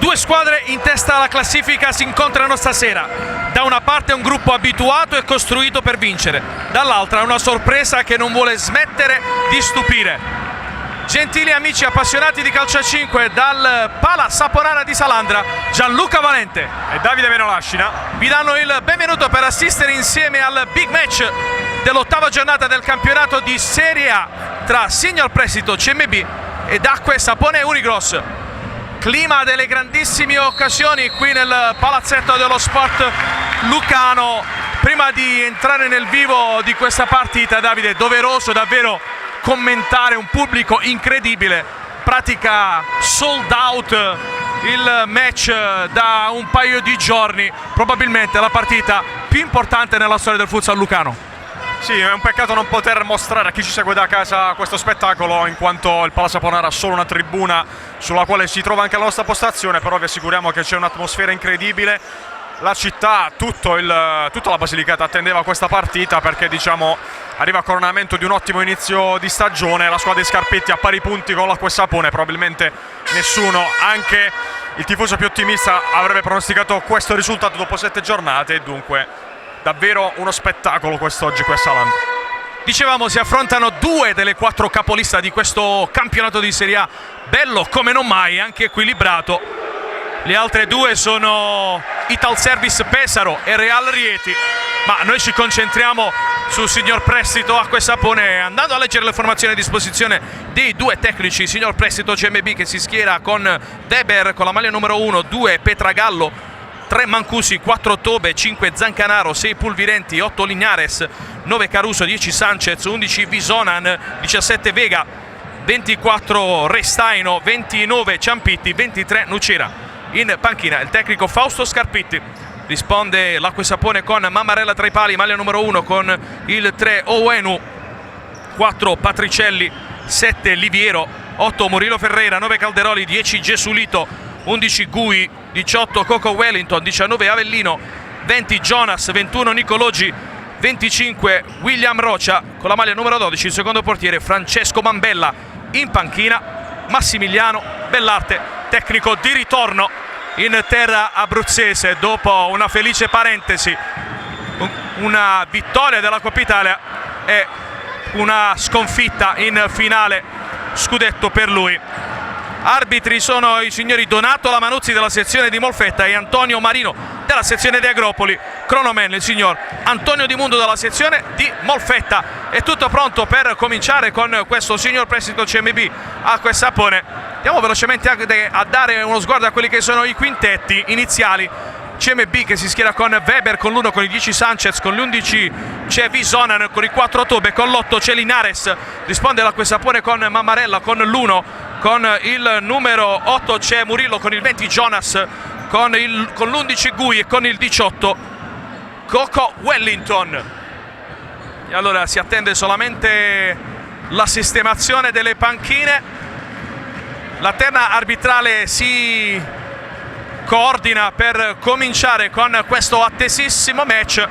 Due squadre in testa alla classifica si incontrano stasera. Da una parte un gruppo abituato e costruito per vincere, dall'altra una sorpresa che non vuole smettere di stupire. Gentili amici appassionati di calcio a 5, dal Pala Saponara di Salandra, Gianluca Valente e Davide Menolascina vi danno il benvenuto per assistere insieme al big match dell'ottava giornata del campionato di Serie A tra Signor Prestito CMB ed Acque Sapone Unigross. Clima delle grandissime occasioni qui nel palazzetto dello sport lucano. Prima di entrare nel vivo di questa partita, Davide, è doveroso davvero commentare un pubblico incredibile, pratica sold out il match da un paio di giorni, probabilmente la partita più importante nella storia del futsal lucano. Sì, è un peccato non poter mostrare a chi ci segue da casa questo spettacolo, in quanto il Pala Saponara ha solo una tribuna sulla quale si trova anche la nostra postazione, però vi assicuriamo che c'è un'atmosfera incredibile. La città, tutta la Basilicata attendeva questa partita perché, diciamo, arriva a coronamento di un ottimo inizio di stagione. La squadra di Scarpetti a pari punti con l'Acque Sapone, probabilmente nessuno, anche il tifoso più ottimista, avrebbe pronosticato questo risultato dopo 7 giornate, e dunque davvero uno spettacolo quest'oggi qui a Salandra. Dicevamo, si affrontano due delle 4 capolista di questo campionato di Serie A, bello come non mai, anche equilibrato. Le altre due sono Italservice Pesaro e Real Rieti, ma noi ci concentriamo sul Signor Prestito Acque Sapone, andando a leggere le formazioni a disposizione dei due tecnici. Signor Prestito CMB che si schiera con Weber con la maglia numero 1, 2 Petragallo, 3 Mancusi, 4 Tobe, 5 Zancanaro, 6 Pulvirenti, 8 Lignares, 9 Caruso, 10 Sanchez, 11 Visonan, 17 Vega, 24 Restaino, 29 Ciampitti, 23 Nucera. In panchina il tecnico Fausto Scarpitti. Risponde l'Acque Sapone con Mammarella tra i pali, maglia numero 1 con il 3 Owenu, 4 Patricelli, 7 Liviero, 8 Murillo Ferreira, 9 Calderoli, 10 Gesulito, 11 Gui, 18 Coco Wellington, 19 Avellino, 20 Jonas, 21 Nicologi, 25 William Rocia con la maglia numero 12, il secondo portiere Francesco Mambella. In panchina Massimiliano Bellarte, tecnico di ritorno in terra abruzzese dopo una felice parentesi, una vittoria della Coppa Italia e una sconfitta in finale scudetto per lui. Arbitri sono i signori Donato Lamanuzzi della sezione di Molfetta e Antonio Marino della sezione di Agropoli. Cronoman il signor Antonio Di Mundo della sezione di Molfetta. È tutto pronto per cominciare con questo Signor Prestito CMB Acque Sapone. Andiamo velocemente a dare uno sguardo a quelli che sono i quintetti iniziali. CMB che si schiera con Weber, con l'1 con i 10 Sanchez, con gli 11 c'è Visonan, con i 4 Tobe, con l'8 c'è Linares. Risponde l'Acque Sapone con Mammarella, con l'1 con il numero 8 c'è Murillo, con il 20 Jonas, con l'11 Gui e con il 18 Coco Wellington. E allora si attende solamente la sistemazione delle panchine. La terna arbitrale si coordina per cominciare con questo attesissimo match,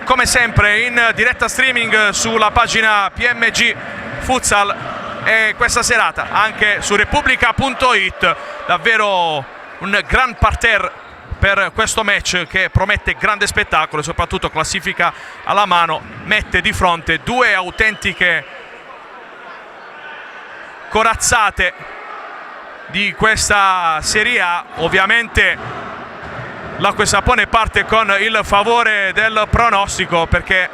come sempre in diretta streaming sulla pagina PMG Futsal e questa serata anche su Repubblica.it. Davvero un gran parterre per questo match che promette grande spettacolo e soprattutto, classifica alla mano, mette di fronte due autentiche corazzate di questa Serie A. Ovviamente l'Acque Sapone parte con il favore del pronostico perché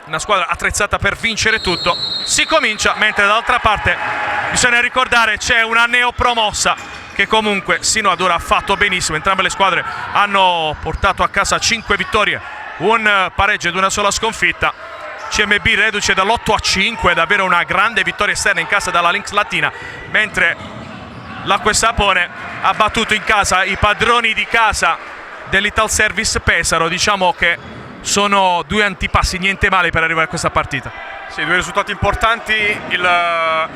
una squadra attrezzata per vincere tutto. Si comincia, mentre dall'altra parte bisogna ricordare c'è una neopromossa che comunque sino ad ora ha fatto benissimo. Entrambe le squadre hanno portato a casa 5 vittorie, un pareggio ed una sola sconfitta. CMB reduce dall'8-5, davvero una grande vittoria esterna in casa dalla Lynx Latina, mentre l'Acque Sapone ha battuto in casa i padroni di casa dell'Italservice Pesaro. Diciamo che sono due antipassi niente male per arrivare a questa partita. Sì, due risultati importanti. Il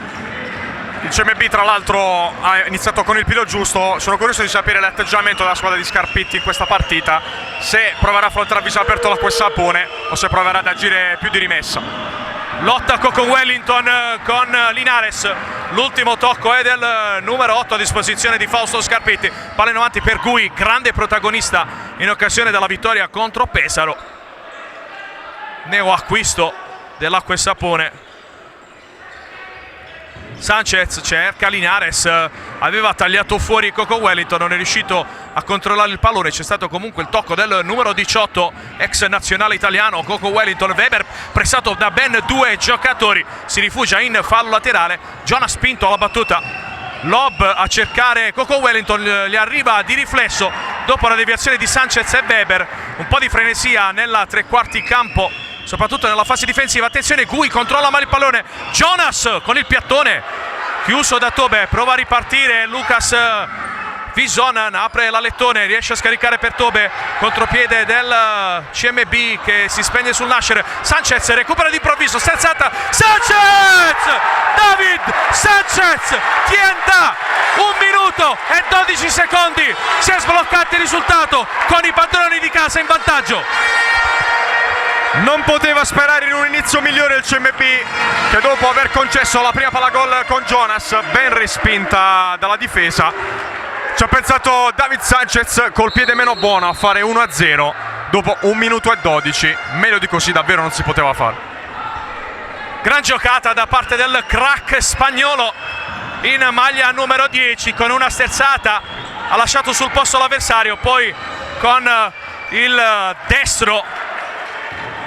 CMB tra l'altro ha iniziato con il piede giusto. Sono curioso di sapere l'atteggiamento della squadra di Scarpitti in questa partita, se proverà a affrontare a viso aperto l'Acque Sapone o se proverà ad agire più di rimessa. lotta Coco Wellington con Linares, l'ultimo tocco è del numero 8 a disposizione di Fausto Scarpetti, palla in avanti per Gui, grande protagonista in occasione della vittoria contro Pesaro, neo acquisto dell'Acqua e Sapone. Sanchez cerca Linares, aveva tagliato fuori Coco Wellington, non è riuscito a controllare il pallone, c'è stato comunque il tocco del numero 18 ex nazionale italiano Coco Wellington. Weber pressato da ben due giocatori, si rifugia in fallo laterale, Jonas Pinto alla battuta, lob a cercare Coco Wellington, gli arriva di riflesso dopo la deviazione di Sanchez e Weber, un po' di frenesia nella tre quarti campo soprattutto nella fase difensiva. Attenzione, Gui controlla male il pallone, Jonas con il piattone chiuso da Tobe, prova a ripartire Lucas Visonan, apre l'alettone, riesce a scaricare per Tobe, contropiede del CMB che si spegne sul nascere. Sanchez recupera d'improvviso, sterzata, Sanchez! David Sanchez tienta 1 minuto e 12 secondi, si è sbloccato il risultato con i padroni di casa in vantaggio. Non poteva sperare in un inizio migliore il CMB, che dopo aver concesso la prima palla gol con Jonas, ben respinta dalla difesa, ci ha pensato David Sanchez col piede meno buono a fare 1-0 dopo 1 minuto e 12. Meglio di così davvero non si poteva fare. Gran giocata da parte del crack spagnolo in maglia numero 10, con una sterzata ha lasciato sul posto l'avversario, poi con il destro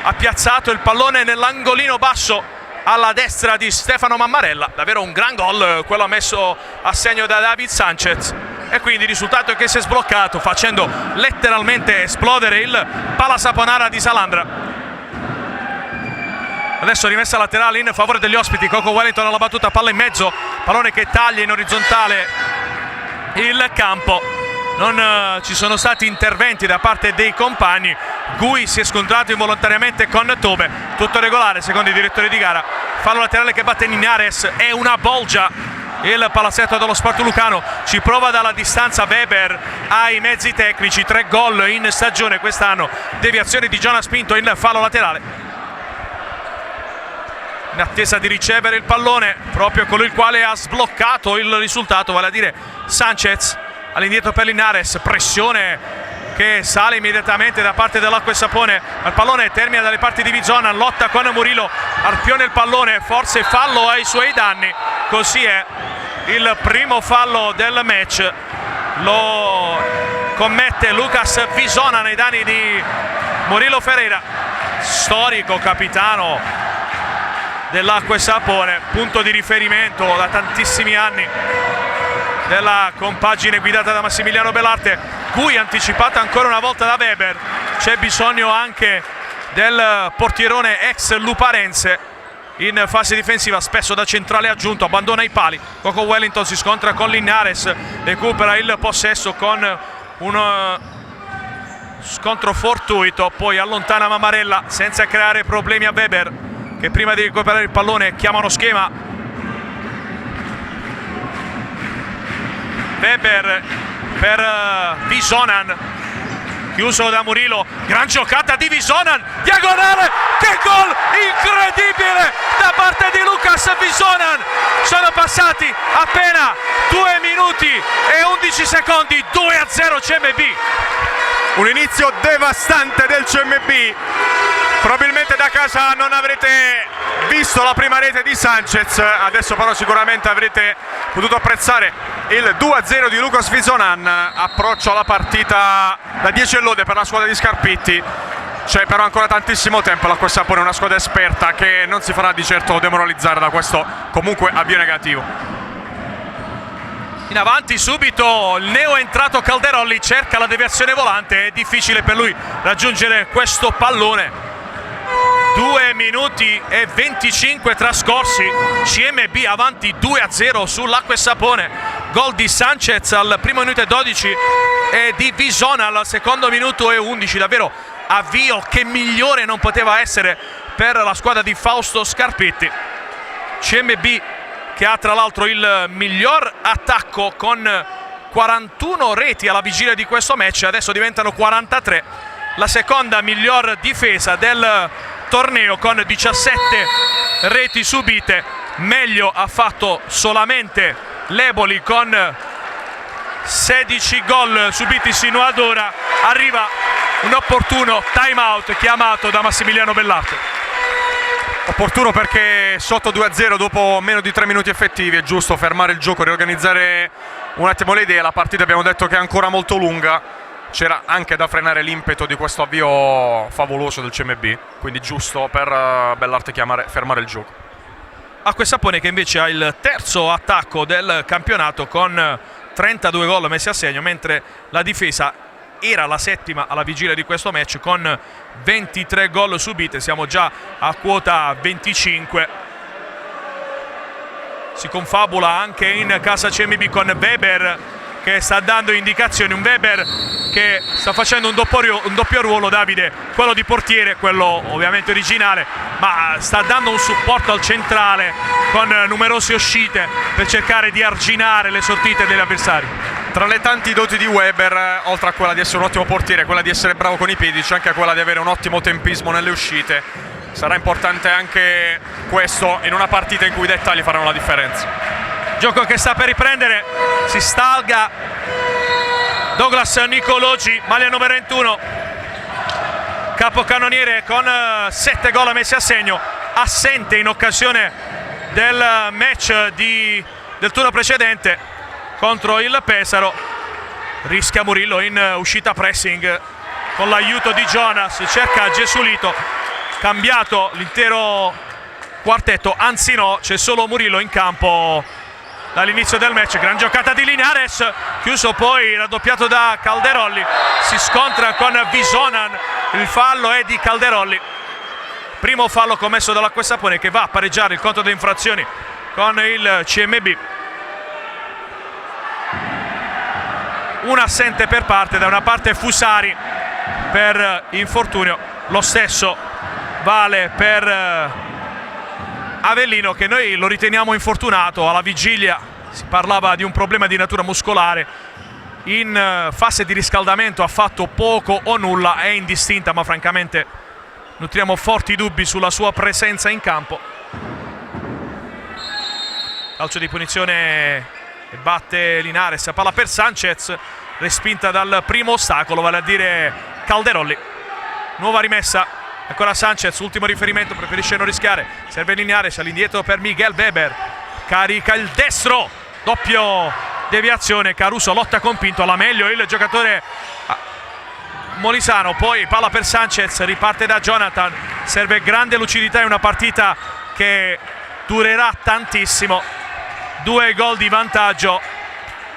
ha piazzato il pallone nell'angolino basso alla destra di Stefano Mammarella. Davvero un gran gol quello messo a segno da David Sanchez, e quindi il risultato è che si è sbloccato facendo letteralmente esplodere il Pala Saponara di Salandra. Adesso rimessa laterale in favore degli ospiti, Coco Wellington alla battuta, palla in mezzo, pallone che taglia in orizzontale il campo. Non ci sono stati interventi da parte dei compagni, Gui si è scontrato involontariamente con Tobe, tutto regolare secondo i direttori di gara. Fallo laterale che batte Linares, è una bolgia il palazzetto dello Sport Lucano, ci prova dalla distanza Weber ai mezzi tecnici, 3 gol in stagione quest'anno, deviazione di Jonas Pinto in fallo laterale, in attesa di ricevere il pallone proprio colui il quale ha sbloccato il risultato, vale a dire Sanchez. All'indietro per Linares, pressione che sale immediatamente da parte dell'Acqua e Sapone, il pallone termina dalle parti di Vizonan, lotta con Murillo, arpione il pallone, forse fallo ai suoi danni, così è il primo fallo del match, lo commette Lucas Vizonan ai danni di Murillo Ferreira, storico capitano dell'Acqua e Sapone, punto di riferimento da tantissimi anni della compagine guidata da Massimiliano Belarte, cui anticipata ancora una volta da Weber. C'è bisogno anche del portierone ex luparense in fase difensiva, spesso da centrale aggiunto, abbandona i pali. Coco Wellington si scontra con Linares, recupera il possesso con un scontro fortuito, poi allontana Mammarella senza creare problemi a Weber, che prima di recuperare il pallone chiama uno schema. Weber per Vizonan, chiuso da Murillo, gran giocata di Vizonan, diagonale, che gol incredibile da parte di Lucas Vizonan. Sono passati appena 2 minuti e 11 secondi, 2-0 CMB. Un inizio devastante del CMB. Probabilmente da casa non avrete visto la prima rete di Sanchez, adesso però sicuramente avrete potuto apprezzare il 2-0 di Lucas Vizonan. Approccio alla partita da 10 e lode per la squadra di Scarpetti. C'è però ancora tantissimo tempo, l'Acqua e Sapone è una squadra esperta che non si farà di certo demoralizzare da questo comunque avvio negativo. In avanti subito il neo entrato Calderolli, cerca la deviazione volante, è difficile per lui raggiungere questo pallone. 2 minuti e 25 trascorsi, CMB avanti 2-0 sull'Acqua e Sapone, gol di Sanchez al primo minuto e 12 e di Vizonan al secondo minuto e 11, davvero avvio che migliore non poteva essere per la squadra di Fausto Scarpetti. CMB che ha tra l'altro il miglior attacco con 41 reti alla vigilia di questo match, adesso diventano 43, la seconda miglior difesa del torneo con 17 reti subite. Meglio ha fatto solamente l'Eboli con 16 gol subiti sino ad ora. Arriva un opportuno time out chiamato da Massimiliano Bellarte. Opportuno perché sotto 2-0 dopo meno di 3 minuti effettivi è giusto fermare il gioco, riorganizzare un attimo le idee. La partita abbiamo detto che è ancora molto lunga, c'era anche da frenare l'impeto di questo avvio favoloso del CMB, quindi giusto per Bellarte fermare il gioco. Acqua e Sapone che invece ha il terzo attacco del campionato con 32 gol messi a segno, mentre la difesa era la settima alla vigilia di questo match con 23 gol subite. Siamo già a quota 25. Si confabula anche in casa CMB con Weber che sta dando indicazioni, un Weber che sta facendo un doppio ruolo, Davide, quello di portiere, quello ovviamente originale, ma sta dando un supporto al centrale con numerose uscite per cercare di arginare le sortite degli avversari. Tra le tanti doti di Weber, oltre a quella di essere un ottimo portiere, quella di essere bravo con i piedi, c'è anche quella di avere un ottimo tempismo nelle uscite. Sarà importante anche questo in una partita in cui i dettagli faranno la differenza. Gioco che sta per riprendere, si stalga Douglas Nicologi, maglia numero 21, capocannoniere con 7 gol messi a segno, assente in occasione del match del turno precedente contro il Pesaro. Rischia Murillo in uscita pressing con l'aiuto di Jonas, cerca Gesulito, cambiato l'intero quartetto, anzi no, c'è solo Murillo in campo dall'inizio del match. Gran giocata di Linares, chiuso poi raddoppiato da Calderolli, si scontra con Visonan, il fallo è di Calderolli, primo fallo commesso dall'Acqua e Sapone che va a pareggiare il conto delle infrazioni con il CMB. Un assente per parte, da una parte Fusari per infortunio, lo stesso vale per Avellino che noi lo riteniamo infortunato. Alla vigilia si parlava di un problema di natura muscolare, in fase di riscaldamento ha fatto poco o nulla, è indistinta, ma francamente nutriamo forti dubbi sulla sua presenza in campo. Calcio di punizione e batte Linares, palla per Sanchez, respinta dal primo ostacolo, vale a dire Calderolli. Nuova rimessa, ancora Sanchez, ultimo riferimento, preferisce non rischiare, serve Linares, all'indietro per Miguel Weber, carica il destro, doppio deviazione, Caruso lotta con Pinto, alla meglio il giocatore Molisano, poi palla per Sanchez, riparte da Jonathan, serve grande lucidità in una partita che durerà tantissimo. 2 gol di vantaggio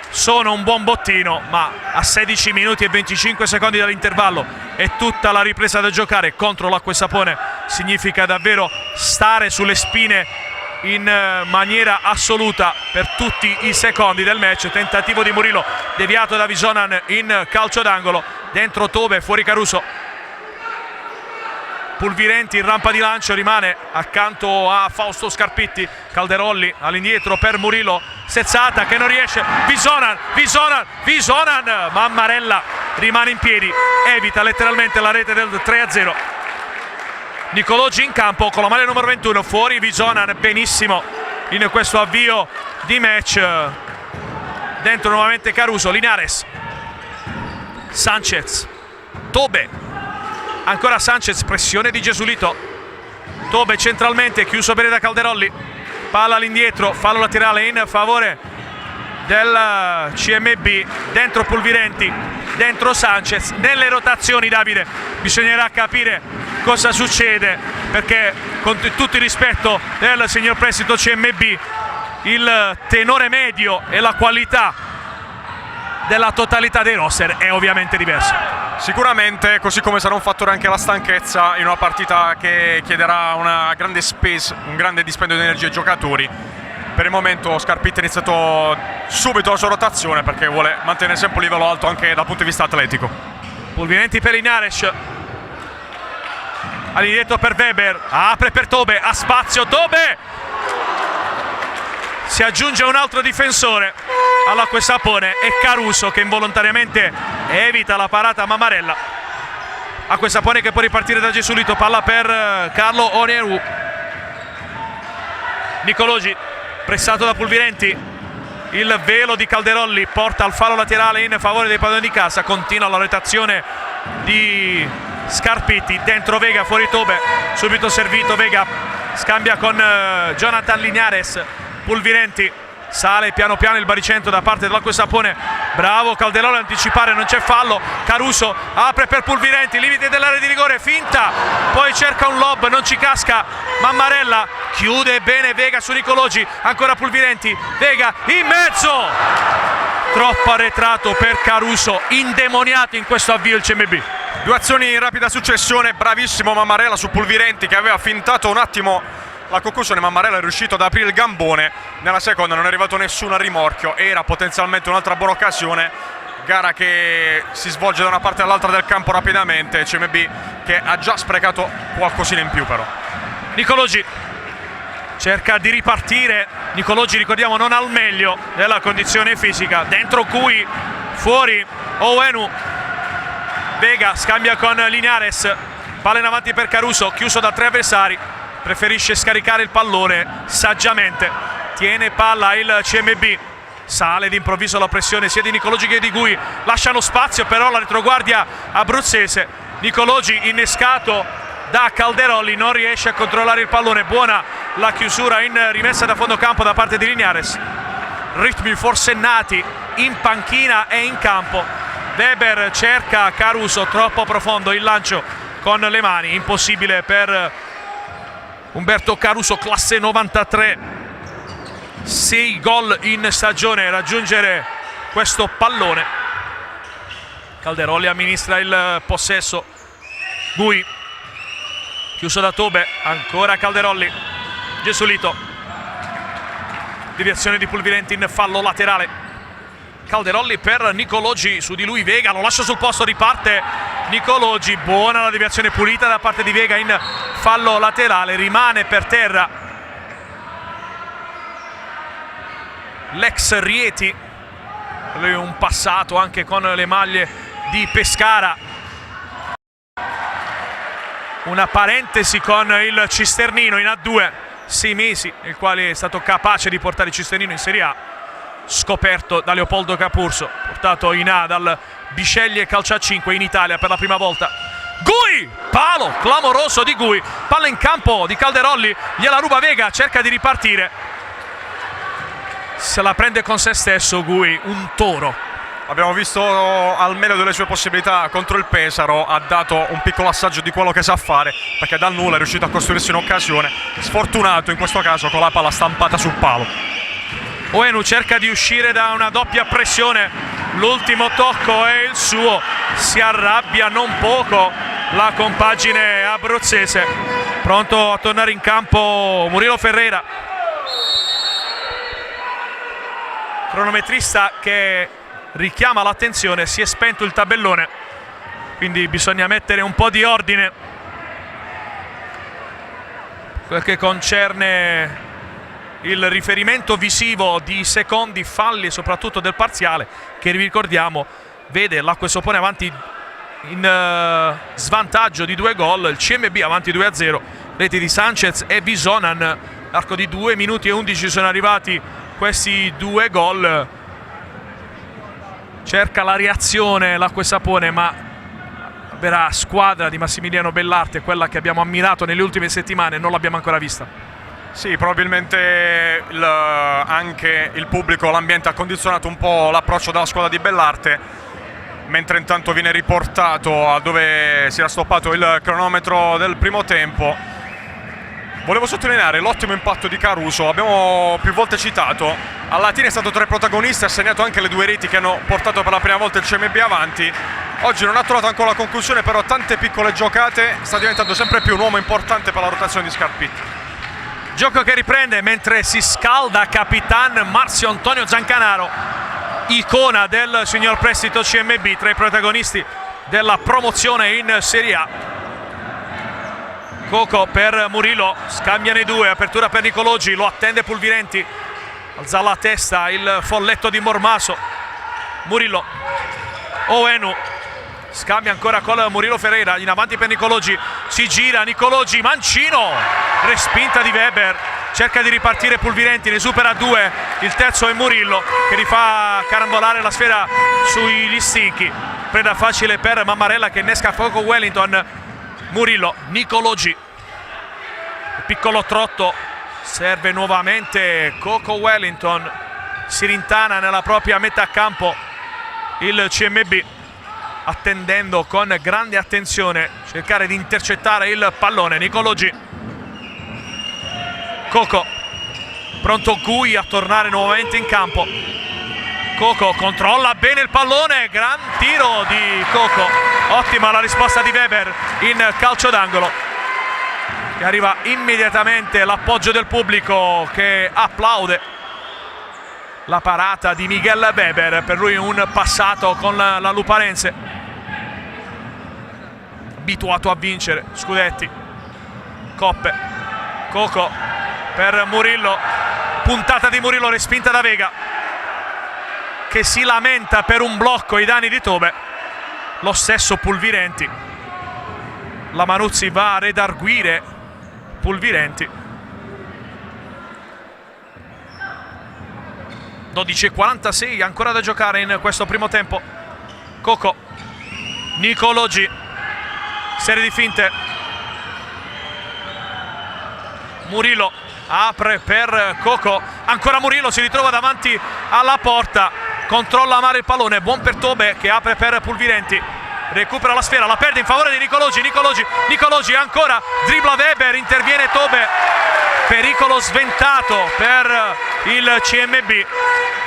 sono un buon bottino, ma a 16 minuti e 25 secondi dall'intervallo e tutta la ripresa da giocare contro l'Acqua e Sapone significa davvero stare sulle spine in maniera assoluta per tutti i secondi del match. Tentativo di Murillo deviato da Visonan in calcio d'angolo, dentro Tobe, fuori Caruso. Pulvirenti in rampa di lancio, rimane accanto a Fausto Scarpitti. Calderolli all'indietro per Murillo, sezzata che non riesce, Visonan, Mammarella rimane in piedi, evita letteralmente la rete del 3-0. Nicologi in campo con la maglia numero 21, fuori Visonan, benissimo in questo avvio di match. Dentro nuovamente Caruso, Linares, Sanchez, Tobe, ancora Sanchez, pressione di Gesulito, Tobe centralmente, chiuso bene da Calderolli, palla all'indietro, fallo laterale in favore del CMB, dentro Pulvirenti, dentro Sanchez, nelle rotazioni Davide bisognerà capire cosa succede, perché con tutto il rispetto del signor prestito CMB il tenore medio e la qualità della totalità dei roster è ovviamente diverso. Sicuramente, così come sarà un fattore anche la stanchezza in una partita che chiederà una grande space, un grande dispendio di energia ai giocatori. Per il momento Scarpitti ha iniziato subito la sua rotazione perché vuole mantenere sempre un livello alto anche dal punto di vista atletico. Pulvirenti per Linares, all'indietro per Weber, apre per Tobe, ha spazio Tobe, si aggiunge un altro difensore all'Acqua e Sapone e Caruso che involontariamente evita la parata Mammarella. Acquesapone che può ripartire da Gesualito, palla per Carlo Oneru. Nicologi pressato da Pulvirenti, il velo di Calderolli porta al fallo laterale in favore dei padroni di casa. Continua la rotazione di Scarpitti, dentro Vega, fuori Tobe, subito servito Vega, scambia con Jonathan Linares. Pulvirenti sale piano piano il baricentro da parte dell'Acquesapone, bravo Calderolli a anticipare, non c'è fallo. Caruso apre per Pulvirenti, limite dell'area di rigore, finta, poi cerca un lob, non ci casca Mammarella, chiude bene Vega su Nicologi, ancora Pulvirenti, Vega in mezzo, troppo arretrato per Caruso, indemoniato in questo avvio il CMB. Due azioni in rapida successione, bravissimo Mammarella su Pulvirenti che aveva fintato un attimo la concussione. Mammarella è riuscito ad aprire il gambone, nella seconda non è arrivato nessuno a rimorchio, era potenzialmente un'altra buona occasione. Gara che si svolge da una parte all'altra del campo rapidamente, CMB che ha già sprecato qualcosina in più però. Nicologi cerca di ripartire, Nicologi ricordiamo non al meglio della condizione fisica, dentro Cui, fuori Owenu, Vega scambia con Linares, palla in avanti per Caruso, chiuso da 3 avversari, preferisce scaricare il pallone saggiamente, tiene palla il CMB, sale d'improvviso la pressione sia di Nicologi che di Gui, lasciano spazio però la retroguardia abruzzese. Nicologi innescato da Calderolli, non riesce a controllare il pallone, buona la chiusura in rimessa da fondo campo da parte di Linares. Ritmi forsennati in panchina e in campo. Weber cerca Caruso, troppo profondo il lancio con le mani, impossibile per Umberto Caruso, classe 93, 6 gol in stagione, raggiungere questo pallone. Calderolli amministra il possesso, Gui chiuso da Tobe, ancora Calderolli, Gesualito, deviazione di Pulvirenti in fallo laterale. Calderolli per Nicologi, su di lui Vega, lo lascia sul posto, riparte Nicologi, buona la deviazione pulita da parte di Vega in fallo laterale, rimane per terra l'ex Rieti, lui un passato anche con le maglie di Pescara, una parentesi con il Cisternino in A2, 6 mesi, il quale è stato capace di portare il Cisternino in Serie A, scoperto da Leopoldo Capurso, portato in A dal Bisceglie Calcio a 5 in Italia per la prima volta. Gui, palo clamoroso di Gui, palla in campo di Calderolli, gliela ruba Vega, cerca di ripartire, se la prende con se stesso Gui, un toro. Abbiamo visto al meglio delle sue possibilità contro il Pesaro, ha dato un piccolo assaggio di quello che sa fare, perché dal nulla è riuscito a costruirsi un'occasione, sfortunato in questo caso con la palla stampata sul palo. Owenu cerca di uscire da una doppia pressione, l'ultimo tocco è il suo, si arrabbia non poco la compagine abruzzese. Pronto a tornare in campo Murilo Ferreira, cronometrista che richiama l'attenzione, si è spento il tabellone, quindi bisogna mettere un po' di ordine quel che concerne il riferimento visivo di secondi, falli e soprattutto del parziale che ricordiamo vede l'Acquesapone avanti in svantaggio di 2 gol, il CMB avanti 2-0, reti di Sanchez e Bisonan, arco di 2 minuti e 11 sono arrivati questi 2 gol. Cerca la reazione l'Acquesapone, ma vera squadra di Massimiliano Bellarte, quella che abbiamo ammirato nelle ultime settimane, non l'abbiamo ancora vista. Sì, probabilmente anche il pubblico, l'ambiente ha condizionato un po' l'approccio della squadra di Bellarte, mentre intanto viene riportato a dove si era stoppato il cronometro del primo tempo. Volevo sottolineare l'ottimo impatto di Caruso, abbiamo più volte citato, alla Latina è stato tra i protagonisti, ha segnato anche le 2 reti che hanno portato per la prima volta il CMB avanti. Oggi non ha trovato ancora la conclusione, però tante piccole giocate, sta diventando sempre più un uomo importante per la rotazione di Scarpitti. Gioco che riprende mentre si scalda Capitan Marzio Antonio Zancanaro, icona del signor prestito CMB, tra i protagonisti della promozione in Serie A. Coco per Murilo, scambiano i due, apertura per Nicologi, lo attende Pulvirenti, alza la testa il folletto di Mormaso. Murillo, Owenu, scambia ancora con Murilo Ferreira, in avanti per Nicologi, si gira Nicologi, mancino, respinta di Weber, cerca di ripartire Pulvirenti, ne supera 2, il terzo è Murillo che rifà carambolare la sfera sugli stinchi, preda facile per Mammarella che innesca Coco Wellington. Murillo, Nicologi, piccolo trotto, serve nuovamente Coco Wellington, si rintana nella propria metà campo il CMB, attendendo con grande attenzione, cercare di intercettare il pallone. Nicologi, Coco, pronto Gui a tornare nuovamente in campo. Coco controlla bene il pallone, gran tiro di Coco, ottima la risposta di Weber in calcio d'angolo, e arriva immediatamente l'appoggio del pubblico che applaude la parata di Miguel Weber, per lui un passato con la Luparense, abituato a vincere scudetti, coppe. Coco per Murillo, puntata di Murillo respinta da Vega che si lamenta per un blocco ai danni di Tobe, lo stesso Pulvirenti, la Manuzzi va a redarguire Pulvirenti. 12:46 ancora da giocare in questo primo tempo. Coco, Nicologi, serie di finte, Murillo apre per Coco, ancora Murillo, si ritrova davanti alla porta, controlla male il pallone, buon per Tobe che apre per Pulvirenti, recupera la sfera, la perde in favore di Nicologi. Nicologi ancora, dribbla Weber, interviene Tobe, pericolo sventato per il CMB,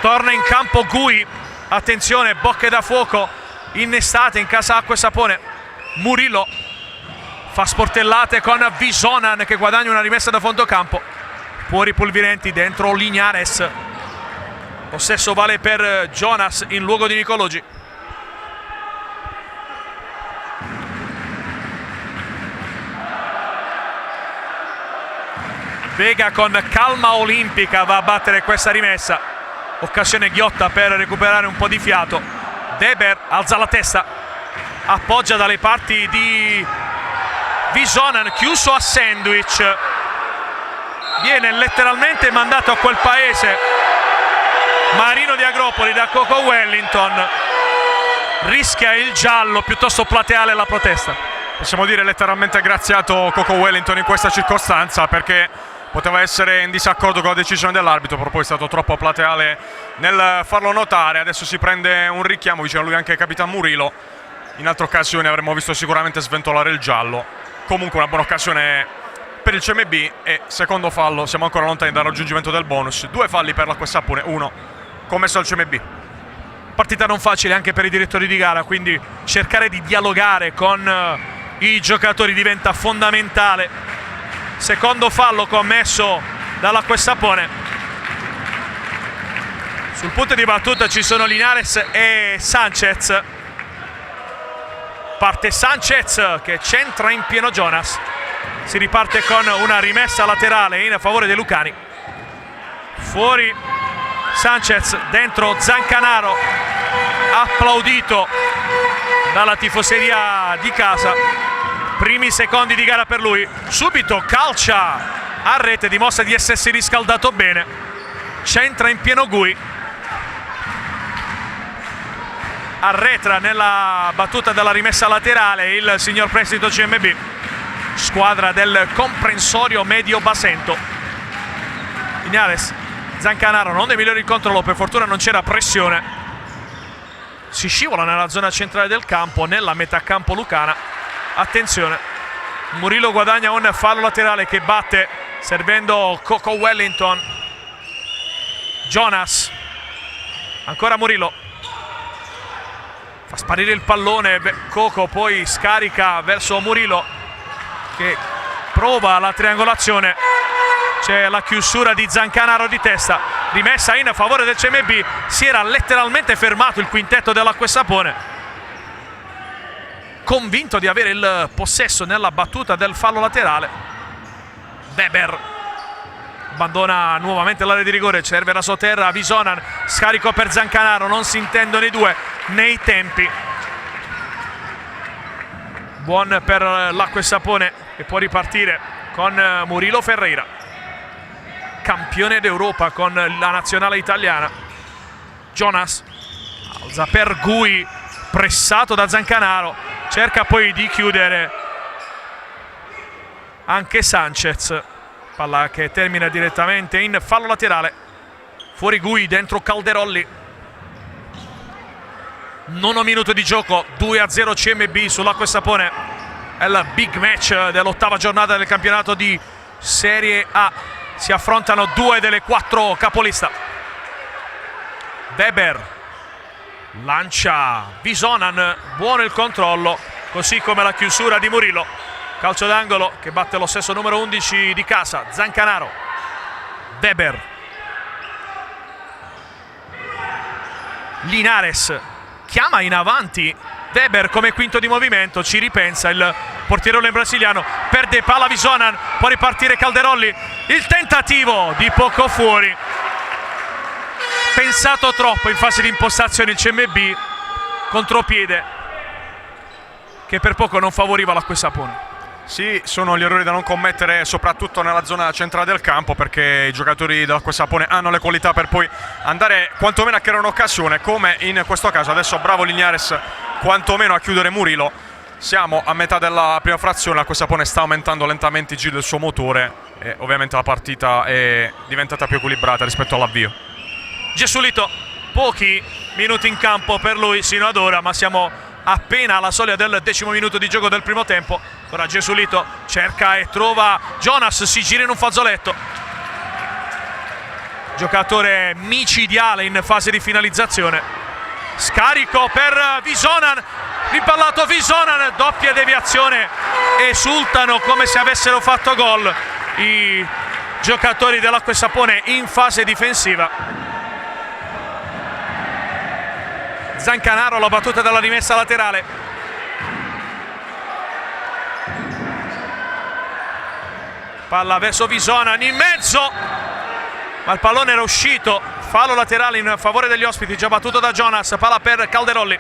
torna in campo Gui, attenzione, bocche da fuoco innestate in casa acqua e sapone. Murillo fa sportellate con Visonan che guadagna una rimessa da fondo campo, fuori Pulvirenti, dentro Lignares, lo stesso vale per Jonas in luogo di Nicologi. Vega con calma olimpica va a battere questa rimessa, occasione ghiotta per recuperare un po' di fiato. Weber alza la testa, appoggia dalle parti di Visonan, chiuso a sandwich, viene letteralmente mandato a quel paese Marino di Agropoli da Coco Wellington, rischia il giallo piuttosto plateale la protesta. Possiamo dire letteralmente graziato Coco Wellington in questa circostanza, perché poteva essere in disaccordo con la decisione dell'arbitro, però poi è stato troppo plateale nel farlo notare. Adesso si prende un richiamo, vicino a lui anche Capitan Murillo, in altre occasioni avremmo visto sicuramente sventolare il giallo. Comunque una buona occasione per il CMB e secondo fallo, siamo ancora lontani dal raggiungimento del bonus. 2 falli per l'Acqua e Sapone, 1 commesso al CMB. Partita non facile anche per i direttori di gara, quindi cercare di dialogare con i giocatori diventa fondamentale. Secondo fallo commesso dall'Acqua e Sapone. Sul punto di battuta ci sono Linares e Sanchez. Parte Sanchez che centra in pieno Jonas. Si riparte con una rimessa laterale in favore dei lucani. Fuori Sanchez, dentro Zancanaro, applaudito dalla tifoseria di casa. Primi secondi di gara per lui, subito calcia a rete, dimostra di essersi riscaldato bene, centra in pieno Gui, arretra nella battuta della rimessa laterale il signor prestito CMB, squadra del comprensorio medio Basento. Ignares, Zancanaro, non dei migliori il controllo, per fortuna non c'era pressione, si scivola nella zona centrale del campo, nella metà campo lucana. Attenzione, Murillo guadagna un fallo laterale che batte servendo Coco Wellington. Jonas, ancora Murillo, fa sparire il pallone, Coco poi scarica verso Murillo che prova la triangolazione, c'è la chiusura di Zancanaro di testa, rimessa in favore del CMB. Si era letteralmente fermato il quintetto dell'Acqua e Sapone, convinto di avere il possesso nella battuta del fallo laterale. Weber abbandona nuovamente l'area di rigore, serve la sotterra, Visonan, scarico per Zancanaro, non si intendono i due nei tempi. buon per l'Acqua e Sapone, che può ripartire con Murilo Ferreira, campione d'Europa con la nazionale italiana. Jonas alza per Gui, pressato da Zancanaro, cerca poi di chiudere anche Sanchez, palla che termina direttamente in fallo laterale. Fuori Gui, dentro Calderolli. 9 minuto di gioco, 2-0 CMB sull'Acqua e Sapone. È il big match dell'8ª giornata del campionato di Serie A. Si affrontano 2 delle 4 capolista. Weber lancia Visonan, buono il controllo, così come la chiusura di Murillo. Calcio d'angolo che batte lo stesso numero 11 di casa, Zancanaro. Weber, Linares chiama in avanti Weber come quinto di movimento, ci ripensa il portierone brasiliano, perde palla Visonan, può ripartire Calderolli, il tentativo di poco fuori, pensato troppo in fase di impostazione il CMB, contropiede che per poco non favoriva l'Acqua e Sapone. Sì, sono gli errori da non commettere soprattutto nella zona centrale del campo, perché i giocatori dell'Acqua e Sapone hanno le qualità per poi andare quantomeno a creare un'occasione, come in questo caso. Adesso bravo Linares quantomeno a chiudere Murillo. Siamo a metà della prima frazione, l'Acqua e Sapone sta aumentando lentamente i giri del suo motore e ovviamente la partita è diventata più equilibrata rispetto all'avvio. Gesualito, pochi minuti in campo per lui sino ad ora, ma siamo appena alla soglia del 10° minuto di gioco del primo tempo. Ora Gesualito cerca e trova Jonas, si gira in un fazzoletto. Giocatore micidiale in fase di finalizzazione. Scarico per Visonan, ripallato Visonan, doppia deviazione, esultano come se avessero fatto gol i giocatori dell'Acqua e Sapone in fase difensiva. Zancanaro, la battuta dalla rimessa laterale. Palla verso Visonan, in mezzo, ma il pallone era uscito. Fallo laterale in favore degli ospiti, già battuto da Jonas. Palla per Calderolli.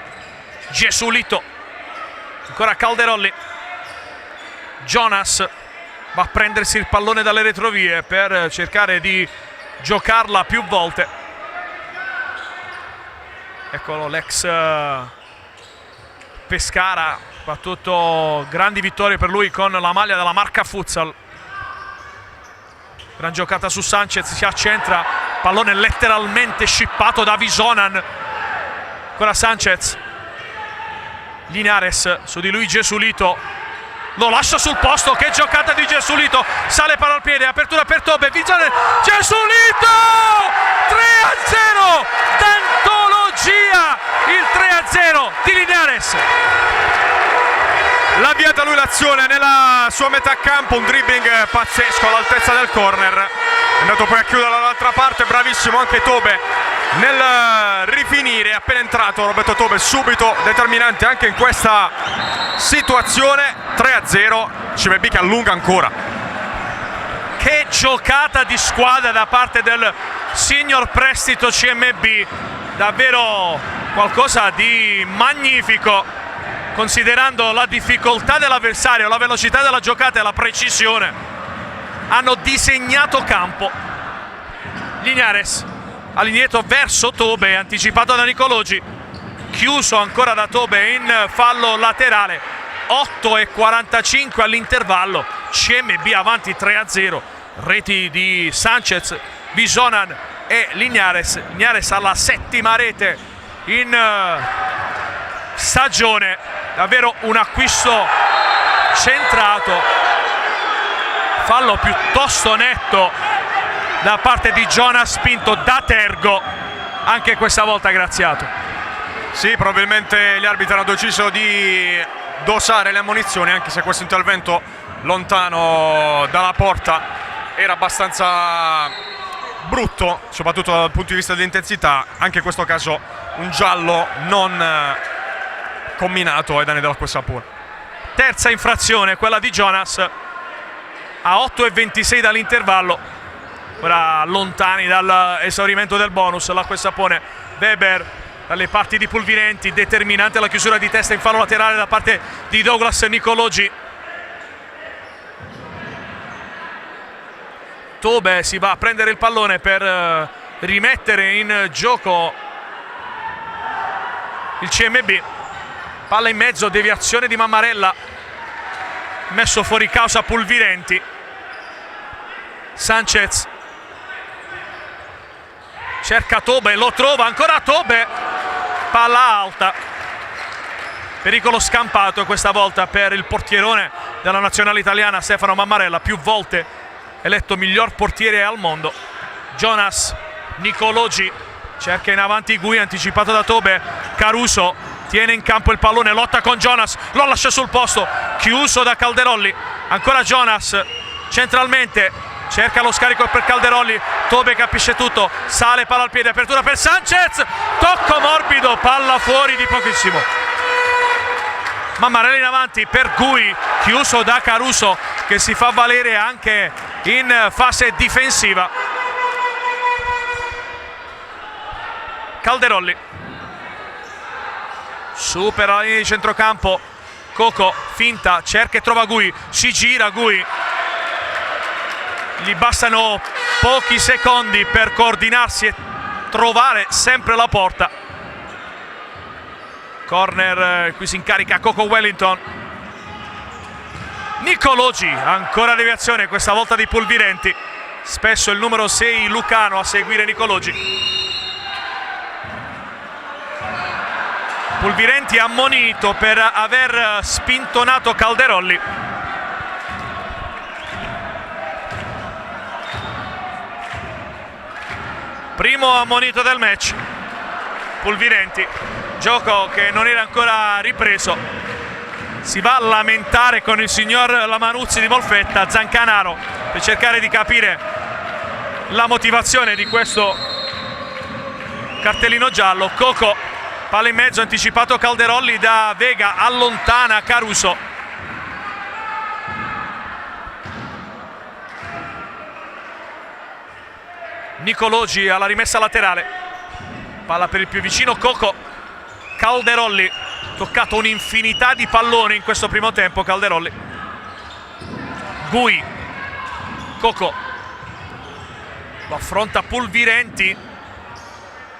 Gesualito, ancora Calderolli. Jonas va a prendersi il pallone dalle retrovie per cercare di giocarla più volte. Eccolo l'ex Pescara, battuto, grandi vittorie per lui con la maglia della Marca Futsal. Gran giocata su Sanchez, si accentra, pallone letteralmente scippato da Visonan. Ancora Sanchez. Linares, su di lui Gesualito, lo lascia sul posto, che giocata di Gesualito, sale palla al piede, apertura per Tobe, Visonan, Gesualito! 3-0, d'antologia, il 3-0 di Linares. L'ha avviata lui l'azione nella sua metà campo, un dribbling pazzesco all'altezza del corner, è andato poi a chiudere dall'altra parte, bravissimo anche Tobe nel rifinire, appena entrato Roberto Tobe, subito determinante anche in questa situazione. 3-0, CMB che allunga ancora. Che giocata di squadra da parte del signor prestito CMB, davvero qualcosa di magnifico, considerando la difficoltà dell'avversario, la velocità della giocata e la precisione. Hanno disegnato campo. Linares all'indietro verso Tobe, anticipato da Nicologi, chiuso ancora da Tobe in fallo laterale. 8:45 all'intervallo, CMB avanti 3-0, reti di Sanchez, Visonan e Linares. Linares alla 7ª rete in stagione, davvero un acquisto centrato. Fallo piuttosto netto da parte di Jonas Pinto da Tergo, anche questa volta graziato. Sì, probabilmente gli arbitri hanno deciso di dosare le ammonizioni, anche se questo intervento lontano dalla porta era abbastanza brutto, soprattutto dal punto di vista dell'intensità. Anche in questo caso un giallo non comminato ai danni dell'Acqua e Sapone. Terza infrazione, quella di Jonas, a 8:26 dall'intervallo. Ora lontani dall'esaurimento del bonus l'Acqua e Sapone. Weber dalle parti di Pulvirenti, determinante la chiusura di testa in fallo laterale da parte di Douglas Nicologi. Tobe si va a prendere il pallone per rimettere in gioco il CMB. Palla in mezzo, deviazione di Mammarella, messo fuori causa Pulvirenti. Sanchez cerca Tobe, lo trova, ancora Tobe, palla alta, pericolo scampato questa volta per il portierone della nazionale italiana Stefano Mammarella, più volte eletto miglior portiere al mondo. Jonas Nicologi cerca in avanti Gui, anticipato da Tobe. Caruso tiene in campo il pallone, lotta con Jonas, lo lascia sul posto, chiuso da Calderolli. Ancora Jonas centralmente, cerca lo scarico per Calderolli. Tobe capisce tutto, sale, palla al piede, apertura per Sanchez, tocco morbido, palla fuori di pochissimo. Mammarella in avanti per Gui, chiuso da Caruso che si fa valere anche in fase difensiva. Calderolli supera la linea di centrocampo, Coco finta, cerca e trova Gui, si gira Gui, gli bastano pochi secondi per coordinarsi e trovare sempre la porta. Corner, qui si incarica Coco Wellington. Nicologi, ancora deviazione, questa volta di Pulvirenti, spesso il numero 6 Lucano a seguire Nicologi. Pulvirenti ammonito per aver spintonato Calderolli. Primo ammonito del match. Pulvirenti, gioco che non era ancora ripreso, si va a lamentare con il signor Lamanuzzi di Molfetta, Zancanaro, per cercare di capire la motivazione di questo cartellino giallo. Coco, palla in mezzo, anticipato Calderolli da Vega, allontana Caruso. Nicologi alla rimessa laterale, palla per il più vicino Coco. Calderolli, toccato un'infinità di palloni in questo primo tempo Calderolli. Gui, Coco, lo affronta Pulvirenti,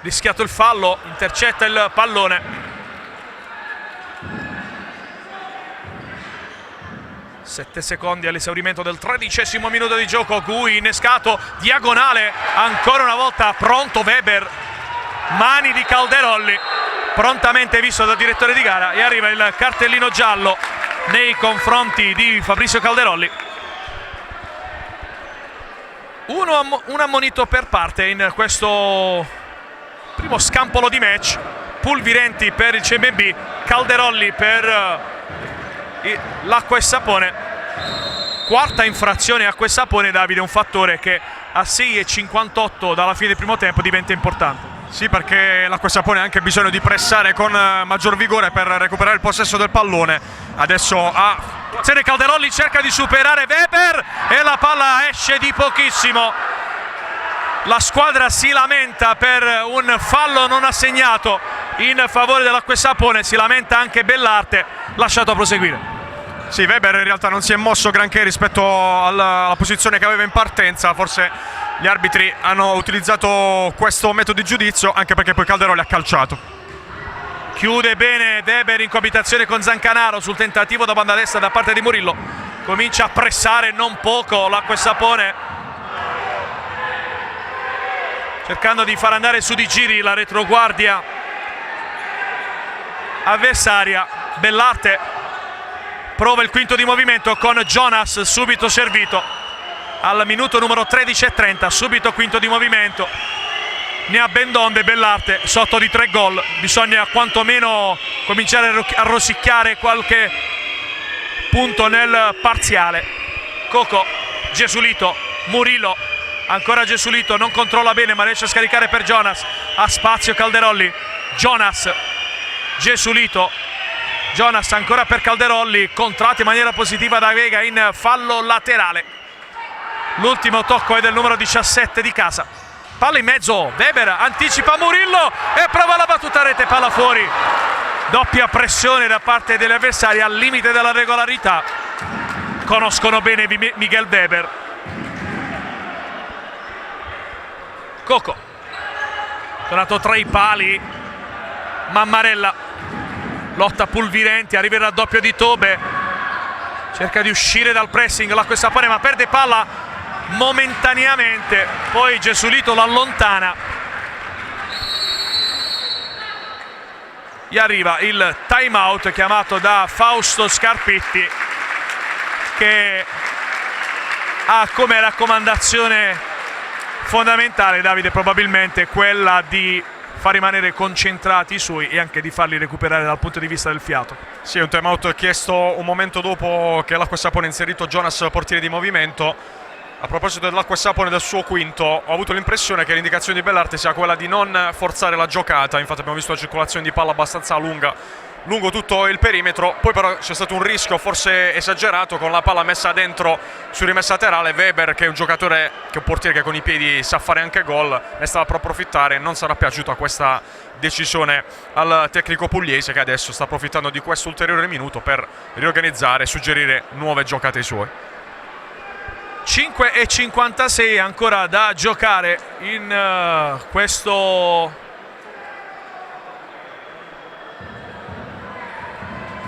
rischiato il fallo, intercetta il pallone. 7 secondi all'esaurimento del 13° minuto di gioco. Gui innescato, diagonale, ancora una volta pronto Weber, mani di Calderolli, prontamente visto dal direttore di gara, e arriva il cartellino giallo nei confronti di Fabrizio Calderolli. Un ammonito per parte in questo primo scampolo di match. Pulvirenti per il CMB, Calderolli per l'Acqua e Sapone. Quarta infrazione Acqua e Sapone, Davide, un fattore che a 6:58 dalla fine del primo tempo diventa importante. Sì, perché l'Acqua e Sapone ha anche bisogno di pressare con maggior vigore per recuperare il possesso del pallone. Adesso Calderolli cerca di superare Weber e la palla esce di pochissimo. La squadra si lamenta per un fallo non assegnato in favore dell'Acqua e Sapone, si lamenta anche Bellarte, lasciato proseguire. Sì, Weber in realtà non si è mosso granché rispetto alla posizione che aveva in partenza. Forse gli arbitri hanno utilizzato questo metodo di giudizio, anche perché poi Calderolli ha calciato. Chiude bene Weber in coabitazione con Zancanaro sul tentativo da banda destra da parte di Murillo. Comincia a pressare non poco l'Acqua e Sapone, cercando di far andare su di giri la retroguardia avversaria. Bellarte prova il quinto di movimento con Jonas, subito servito al minuto numero 13:30, subito quinto di movimento. Ne ha ben donde Bellarte, sotto di 3 gol, bisogna quantomeno cominciare a rosicchiare qualche punto nel parziale. Coco, Gesulito, Murillo, ancora Gesulito, non controlla bene ma riesce a scaricare per Jonas, ha spazio Calderolli, Jonas, Gesulito, Jonas ancora per Calderolli, contratto in maniera positiva da Vega in fallo laterale. L'ultimo tocco è del numero 17 di casa. palla in mezzo, Weber anticipa Murillo e prova la battuta a rete, palla fuori. Doppia pressione da parte degli avversari al limite della regolarità. Conoscono bene Miguel Weber. Coco, tornato tra i pali, Mammarella, lotta Pulvirenti, arriva il raddoppio di Tobe, cerca di uscire dal pressing l'acqua e sapone ma perde palla momentaneamente, poi Gesualito l'allontana. Gli arriva il time out chiamato da Fausto Scarpitti, che ha come raccomandazione fondamentale, Davide, probabilmente quella di far rimanere concentrati i suoi e anche di farli recuperare dal punto di vista del fiato. Sì, un time out chiesto un momento dopo che l'acqua e sapone ha inserito Jonas portiere di movimento. A proposito dell'acqua e sapone del suo quinto, ho avuto l'impressione che l'indicazione di Bellarte sia quella di non forzare la giocata. Infatti abbiamo visto la circolazione di palla abbastanza lungo tutto il perimetro, poi però c'è stato un rischio forse esagerato con la palla messa dentro su rimessa laterale. Weber, che è un giocatore, che è un portiere che con i piedi sa fare anche gol, ne stava per approfittare. Non sarà piaciuta questa decisione al tecnico pugliese, che adesso sta approfittando di questo ulteriore minuto per riorganizzare e suggerire nuove giocate ai suoi. 5:56 ancora da giocare in questo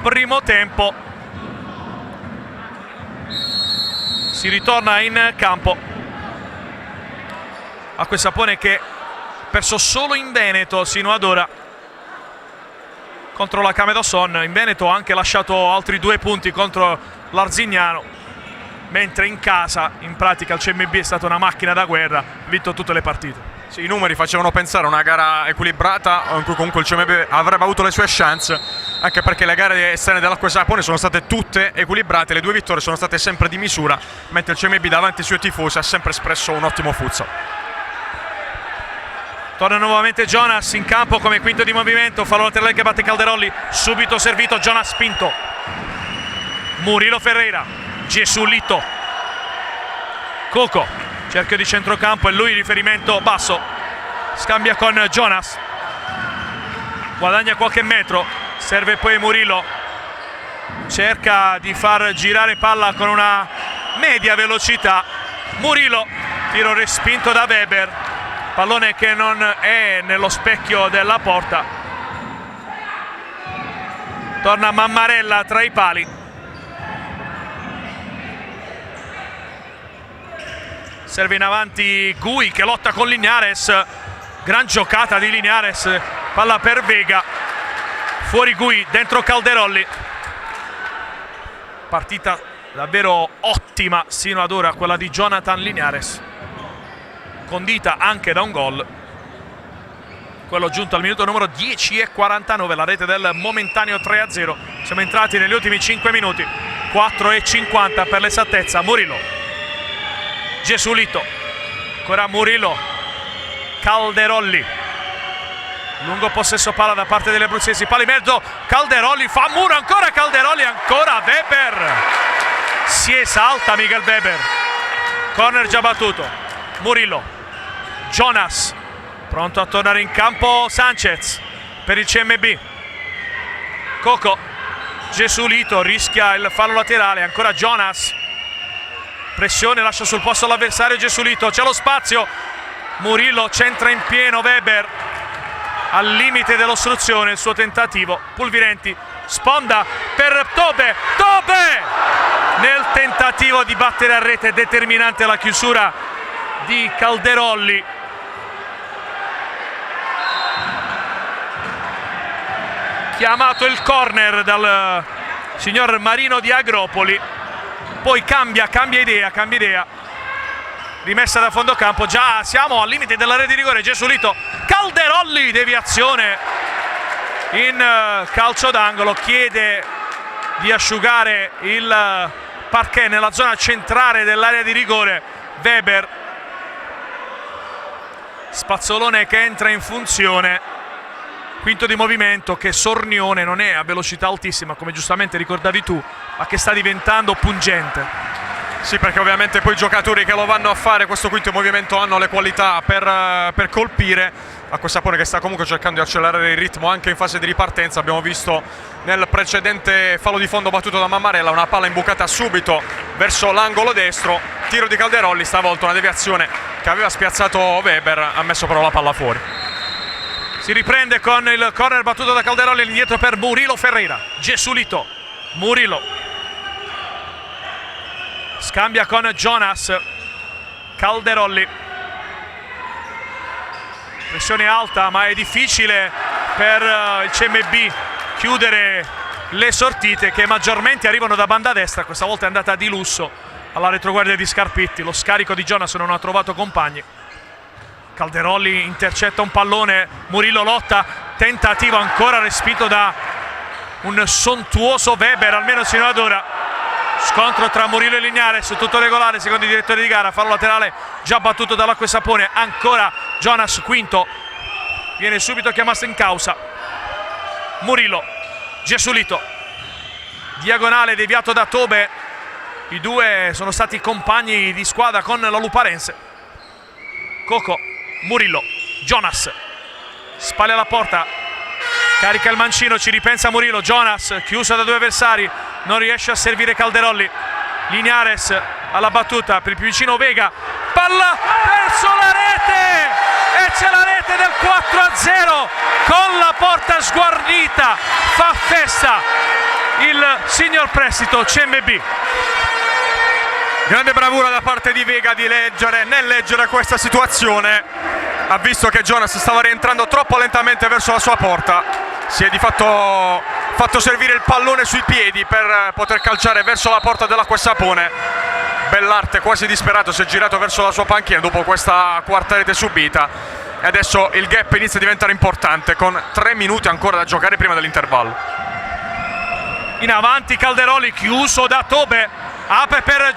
primo tempo. Si ritorna in campo. Acqua e sapone che ha perso solo in Veneto sino ad ora contro la Camedosson. In Veneto ha anche lasciato altri 2 punti contro l'Arzignano, mentre in casa in pratica il CMB è stata una macchina da guerra, ha vinto tutte le partite. Sì, i numeri facevano pensare a una gara equilibrata in cui comunque il CMB avrebbe avuto le sue chance, anche perché le gare esterne dell'Acqua e Sapone sono state tutte equilibrate, le 2 vittorie sono state sempre di misura, mentre il CMB davanti ai suoi tifosi ha sempre espresso un ottimo futsal. Torna nuovamente Jonas in campo come quinto di movimento, fallo laterale che batte Calderolli, subito servito, Jonas spinto, Murilo Ferreira, Gesualito, Coco, cerchio di centrocampo e lui riferimento basso, scambia con Jonas, guadagna qualche metro, serve poi Murillo, cerca di far girare palla con una media velocità, Murillo, tiro respinto da Weber, pallone che non è nello specchio della porta, torna Mammarella tra i pali. Serve in avanti Gui che lotta con Linares, gran giocata di Linares, palla per Vega, fuori Gui, dentro Calderolli. Partita davvero ottima sino ad ora quella di Jonathan Linares, condita anche da un gol, quello giunto al minuto numero 10:49, la rete del momentaneo 3-0. Siamo entrati negli ultimi 5 minuti, 4:50 per l'esattezza. Murillo, Gesualito, ancora Murillo, Calderolli, lungo possesso palla da parte degli abruzzesi, palla in mezzo, Calderolli fa muro, ancora Calderolli, ancora Weber, si esalta Miguel Weber, corner già battuto, Murillo, Jonas, pronto a tornare in campo Sanchez per il CMB, Coco, Gesualito rischia il fallo laterale, ancora Jonas, pressione, lascia sul posto l'avversario Gesualito, c'è lo spazio, Murillo centra in pieno Weber, al limite dell'ostruzione il suo tentativo, Pulvirenti, sponda per Tobe, nel tentativo di battere a rete, determinante la chiusura di Calderolli. Chiamato il corner dal signor Marino di Agropoli, poi cambia idea, rimessa da fondo campo, già siamo al limite dell'area di rigore, Gesualito, Calderolli, deviazione in calcio d'angolo, chiede di asciugare il parquet nella zona centrale dell'area di rigore Weber, spazzolone che entra in funzione, quinto di movimento che Sornione non è a velocità altissima come giustamente ricordavi tu, ma che sta diventando pungente. Sì, perché ovviamente poi i giocatori che lo vanno a fare questo quinto movimento hanno le qualità per colpire. Acquasapone che sta comunque cercando di accelerare il ritmo anche in fase di ripartenza. Abbiamo visto nel precedente fallo di fondo battuto da Mammarella una palla imbucata subito verso l'angolo destro, tiro di Calderolli, stavolta una deviazione che aveva spiazzato Weber, ha messo però la palla fuori. Si riprende con il corner battuto da Calderolli, indietro per Murilo Ferreira. Gesualito, Murilo scambia con Jonas. Calderolli, pressione alta, ma è difficile per il CMB chiudere le sortite che maggiormente arrivano da banda destra. Questa volta è andata di lusso alla retroguardia di Scarpitti. Lo scarico di Jonas non ha trovato compagni. Calderolli intercetta un pallone, Murilo lotta, tentativo ancora respinto da un sontuoso Weber, almeno sino ad ora. Scontro tra Murilo e Lignares, tutto regolare secondo i direttori di gara. Fallo laterale già battuto dall'Acquasapone, ancora Jonas quinto, viene subito chiamato in causa. Murilo, Gesualito, diagonale deviato da Tobe. I due sono stati compagni di squadra con la Luparense. Coco, Murilo, Jonas, spalle alla porta, carica il mancino, ci ripensa Murilo. Jonas chiuso da due avversari, non riesce a servire Calderolli. Lignares alla battuta per il più vicino Vega, palla verso la rete e c'è la rete del 4-0 con la porta sguarnita. Fa festa il signor prestito CMB. Grande bravura da parte di Vega nel leggere questa situazione. Ha visto che Jonas stava rientrando troppo lentamente verso la sua porta, si è di fatto servire il pallone sui piedi per poter calciare verso la porta dell'Acquasapone. Bellarte, quasi disperato, si è girato verso la sua panchina dopo questa quarta rete subita e adesso il gap inizia a diventare importante con 3 minuti ancora da giocare prima dell'intervallo. In avanti Calderolli, chiuso da Tobe, apre per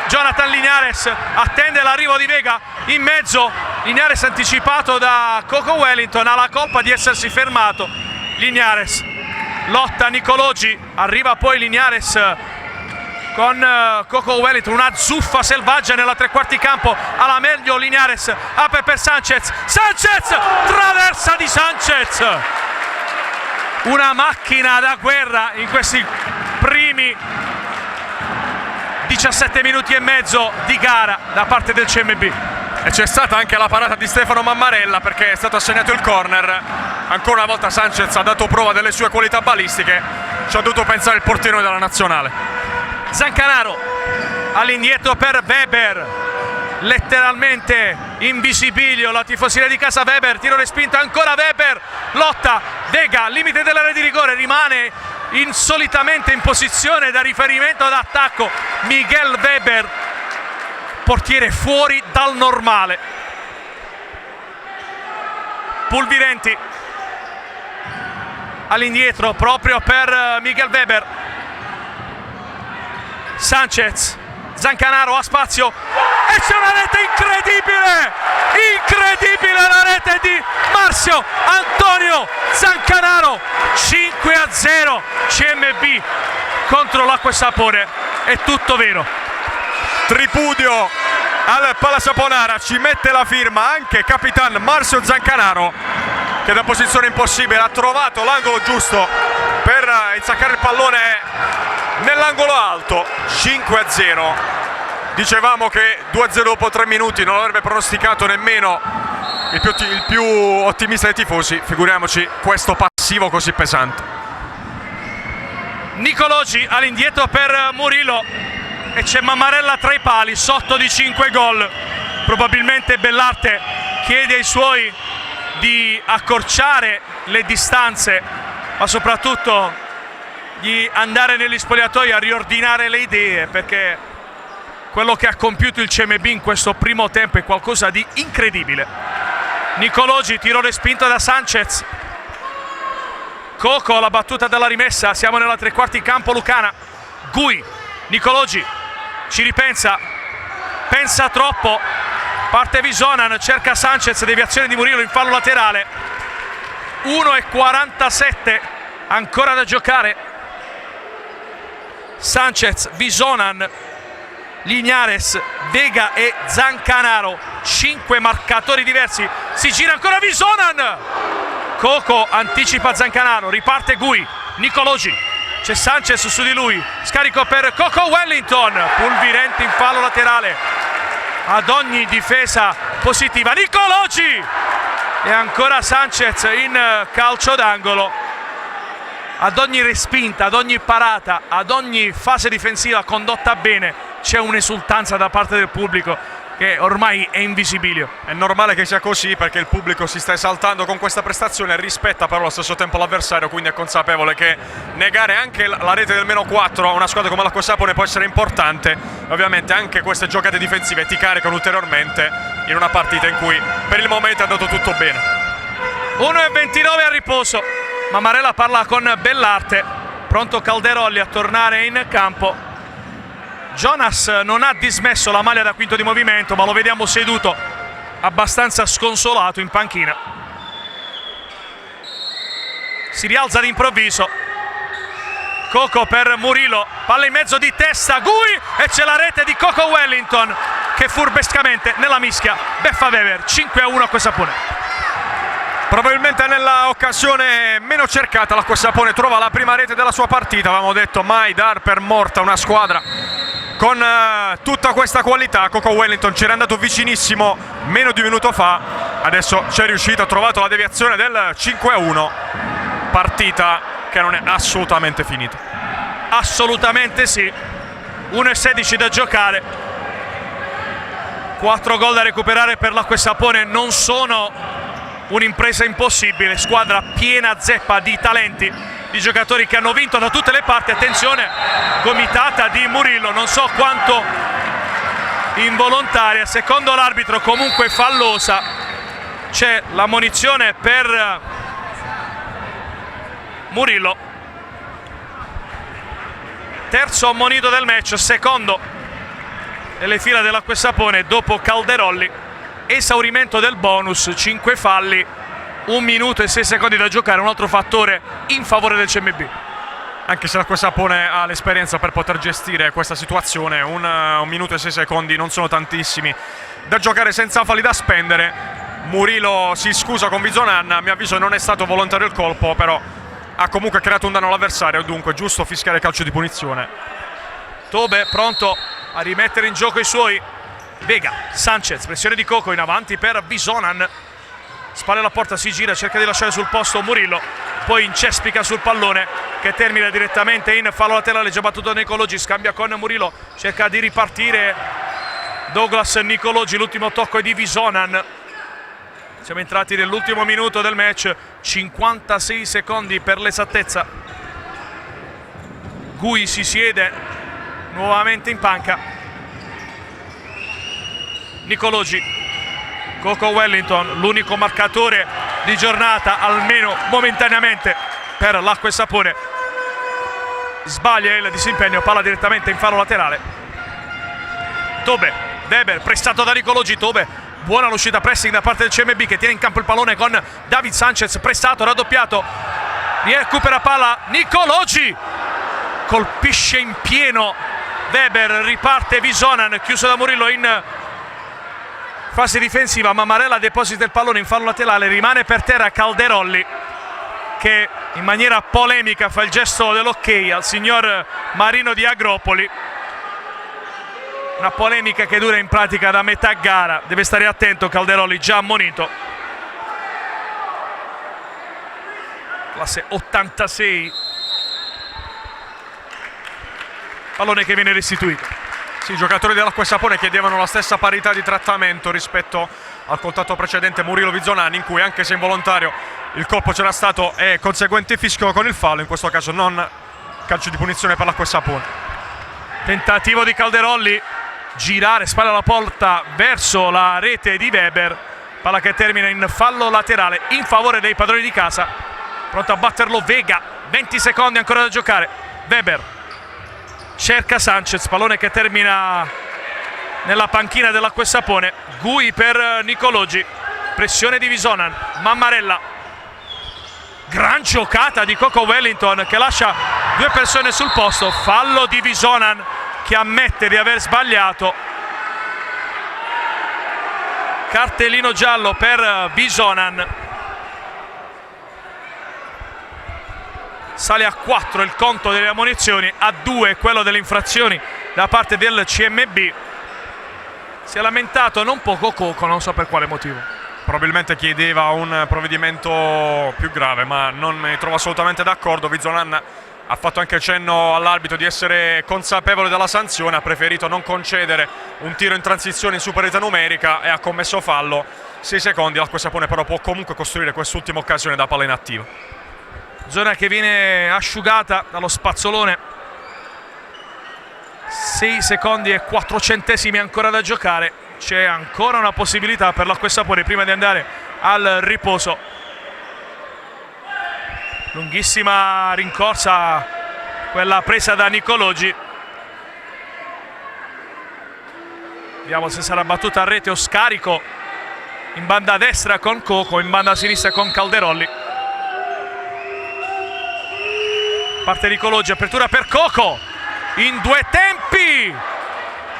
Jonathan Lignares, attende l'arrivo di Vega in mezzo. Lignares anticipato da Coco Wellington, ha la colpa di essersi fermato. Lignares lotta Nicologi, arriva poi Lignares con Coco Wellington, una zuffa selvaggia nella tre quarti campo. Alla meglio Lignares, apre per Sanchez, traversa di Sanchez, una macchina da guerra in questi primi 17 minuti e mezzo di gara da parte del CMB. E c'è stata anche la parata di Stefano Mammarella perché è stato assegnato il corner. Ancora una volta Sanchez ha dato prova delle sue qualità balistiche, ci ha dovuto pensare il portiere della nazionale. Zancanaro all'indietro per Weber, letteralmente in visibilio la tifoseria di casa. Weber, tiro respinto, ancora Weber, lotta Vega, limite dell'area di rigore, rimane insolitamente in posizione da riferimento d'attacco Miguel Weber, portiere fuori dal normale. Pulvirenti all'indietro proprio per Miguel Weber. Sanchez, Zancanaro a spazio e c'è una rete incredibile la rete di Marzio Antonio Zancanaro. 5-0 CMB contro l'Acquasapone, è tutto vero. Tripudio al Palasaponara, ci mette la firma anche capitan Marzio Zancanaro, che da posizione impossibile ha trovato l'angolo giusto per insaccare il pallone nell'angolo alto. 5-0. Dicevamo che 2-0 dopo 3 minuti non avrebbe pronosticato nemmeno il più ottimista dei tifosi, figuriamoci questo passivo così pesante. Nicologi all'indietro per Murilo e c'è Mammarella tra i pali, sotto di 5 gol. Probabilmente Bellarte chiede ai suoi di accorciare le distanze, ma soprattutto di andare negli spogliatoi a riordinare le idee, perché quello che ha compiuto il CMB in questo primo tempo è qualcosa di incredibile. Nicologi, tiro respinto da Sanchez. Coco, la battuta della rimessa, siamo nella tre quarti campo lucana. Gui, Nicologi ci ripensa, pensa troppo, parte Visonan, cerca Sanchez, deviazione di Murilo in fallo laterale. 1:47 ancora da giocare. Sanchez, Visonan, Linares, Vega e Zancanaro, 5 marcatori diversi, si gira ancora Visonan, Coco anticipa Zancanaro, riparte Gui, Nicologi, c'è Sanchez su di lui, scarico per Coco Wellington, Pulvirenti in fallo laterale, ad ogni difesa positiva Nicologi e ancora Sanchez in calcio d'angolo, ad ogni respinta, ad ogni parata, ad ogni fase difensiva condotta bene c'è un'esultanza da parte del pubblico che ormai è invisibile. È normale che sia così perché il pubblico si sta esaltando con questa prestazione, rispetta però allo stesso tempo l'avversario, quindi è consapevole che negare anche la rete del -4 a una squadra come l'Acqua Sapone può essere importante. Ovviamente anche queste giocate difensive ti caricano ulteriormente in una partita in cui per il momento è andato tutto bene. 1:29 a riposo, Mammarella parla con Bellarte, pronto Calderolli a tornare in campo. Jonas non ha dismesso la maglia da quinto di movimento, ma lo vediamo seduto abbastanza sconsolato in panchina. Si rialza d'improvviso, Coco per Murillo, palla in mezzo di testa, Gui, e c'è la rete di Coco Wellington che furbescamente nella mischia beffa Weber. 5-1 Acqua Sapone. Probabilmente nella occasione meno cercata l'Acqua Sapone trova la prima rete della sua partita. Avevamo detto mai dar per morta una squadra con tutta questa qualità. Coco Wellington ci era andato vicinissimo meno di un minuto fa, adesso ci è riuscito, ha trovato la deviazione del 5-1, partita che non è assolutamente finita. Assolutamente sì, 1:16 da giocare, 4 gol da recuperare per l'Acqua Sapone non sono un'impresa impossibile, squadra piena zeppa di talenti, di giocatori che hanno vinto da tutte le parti. Attenzione, gomitata di Murillo, non so quanto involontaria, secondo l'arbitro comunque fallosa. C'è l'ammonizione per Murillo, terzo ammonito del match, secondo nelle fila dell'Acqua Sapone dopo Calderolli. Esaurimento del bonus, 5 falli, 1 minuto e 6 secondi da giocare, un altro fattore in favore del CMB. Anche se l'Acqua Sapone ha l'esperienza per poter gestire questa situazione, un minuto e 6 secondi non sono tantissimi da giocare senza falli da spendere. Murillo si scusa con Vizonan, a mio avviso non è stato volontario il colpo, però ha comunque creato un danno all'avversario, dunque giusto fischiare calcio di punizione. Tobe pronto a rimettere in gioco i suoi. Vega, Sanchez, pressione di Coco in avanti per Visonan, spalle alla porta, si gira, cerca di lasciare sul posto Murillo, poi incespica sul pallone che termina direttamente in fallo laterale, già battuto Nicologi, scambia con Murillo, cerca di ripartire Douglas Nicologi, l'ultimo tocco è di Visonan. Siamo entrati nell'ultimo minuto del match, 56 secondi per l'esattezza. Gui si siede nuovamente in panca. Nicologi, Coco Wellington, l'unico marcatore di giornata, almeno momentaneamente, per l'Acqua Sapone. Sbaglia il disimpegno, palla direttamente in fallo laterale. Tobe, Weber, prestato da Nicologi, Tobe, buona l'uscita pressing da parte del CMB che tiene in campo il pallone con David Sanchez, prestato, raddoppiato, recupera palla, Nicologi, colpisce in pieno Weber, riparte Visonan, chiuso da Murillo in fase difensiva. Mammarella deposita il pallone in fallo laterale, rimane per terra Calderolli che in maniera polemica fa il gesto dell'ok al signor Marino di Agropoli, una polemica che dura in pratica da metà gara. Deve stare attento Calderolli, già ammonito, classe 86, pallone che viene restituito. Sì, i giocatori dell'Acqua Sapone chiedevano la stessa parità di trattamento rispetto al contatto precedente Murillo-Vizzonani, in cui anche se involontario il colpo c'era stato e conseguente fischio con il fallo, in questo caso non calcio di punizione per l'Acqua Sapone. Tentativo di Calderolli, girare, spalle alla porta verso la rete di Weber, palla che termina in fallo laterale in favore dei padroni di casa. Pronto a batterlo Vega, 20 secondi ancora da giocare. Weber cerca Sanchez, pallone che termina nella panchina dell'Acqua Sapone. Gui per Nicologi, pressione di Visonan, Mammarella, gran giocata di Coco Wellington che lascia due persone sul posto, fallo di Visonan che ammette di aver sbagliato. Cartellino giallo per Visonan. Sale a 4 il conto delle ammonizioni, a 2 quello delle infrazioni da parte del CMB. Si è lamentato non poco Coco, non so per quale motivo. Probabilmente chiedeva un provvedimento più grave, ma non mi trovo assolutamente d'accordo. Vizonan ha fatto anche cenno all'arbitro di essere consapevole della sanzione, ha preferito non concedere un tiro in transizione in superiorità numerica e ha commesso fallo. 6 secondi, l'acqua sapone però può comunque costruire quest'ultima occasione da palla inattiva. Zona che viene asciugata dallo spazzolone. 6 secondi e 4 centesimi ancora da giocare. C'è ancora una possibilità per l'acqua sapone prima di andare al riposo. Lunghissima rincorsa, quella presa da Nicologi. Vediamo se sarà battuta a rete o scarico in banda destra con Coco, in banda sinistra con Calderolli. Parte Nicologi, apertura per Coco in 2 tempi.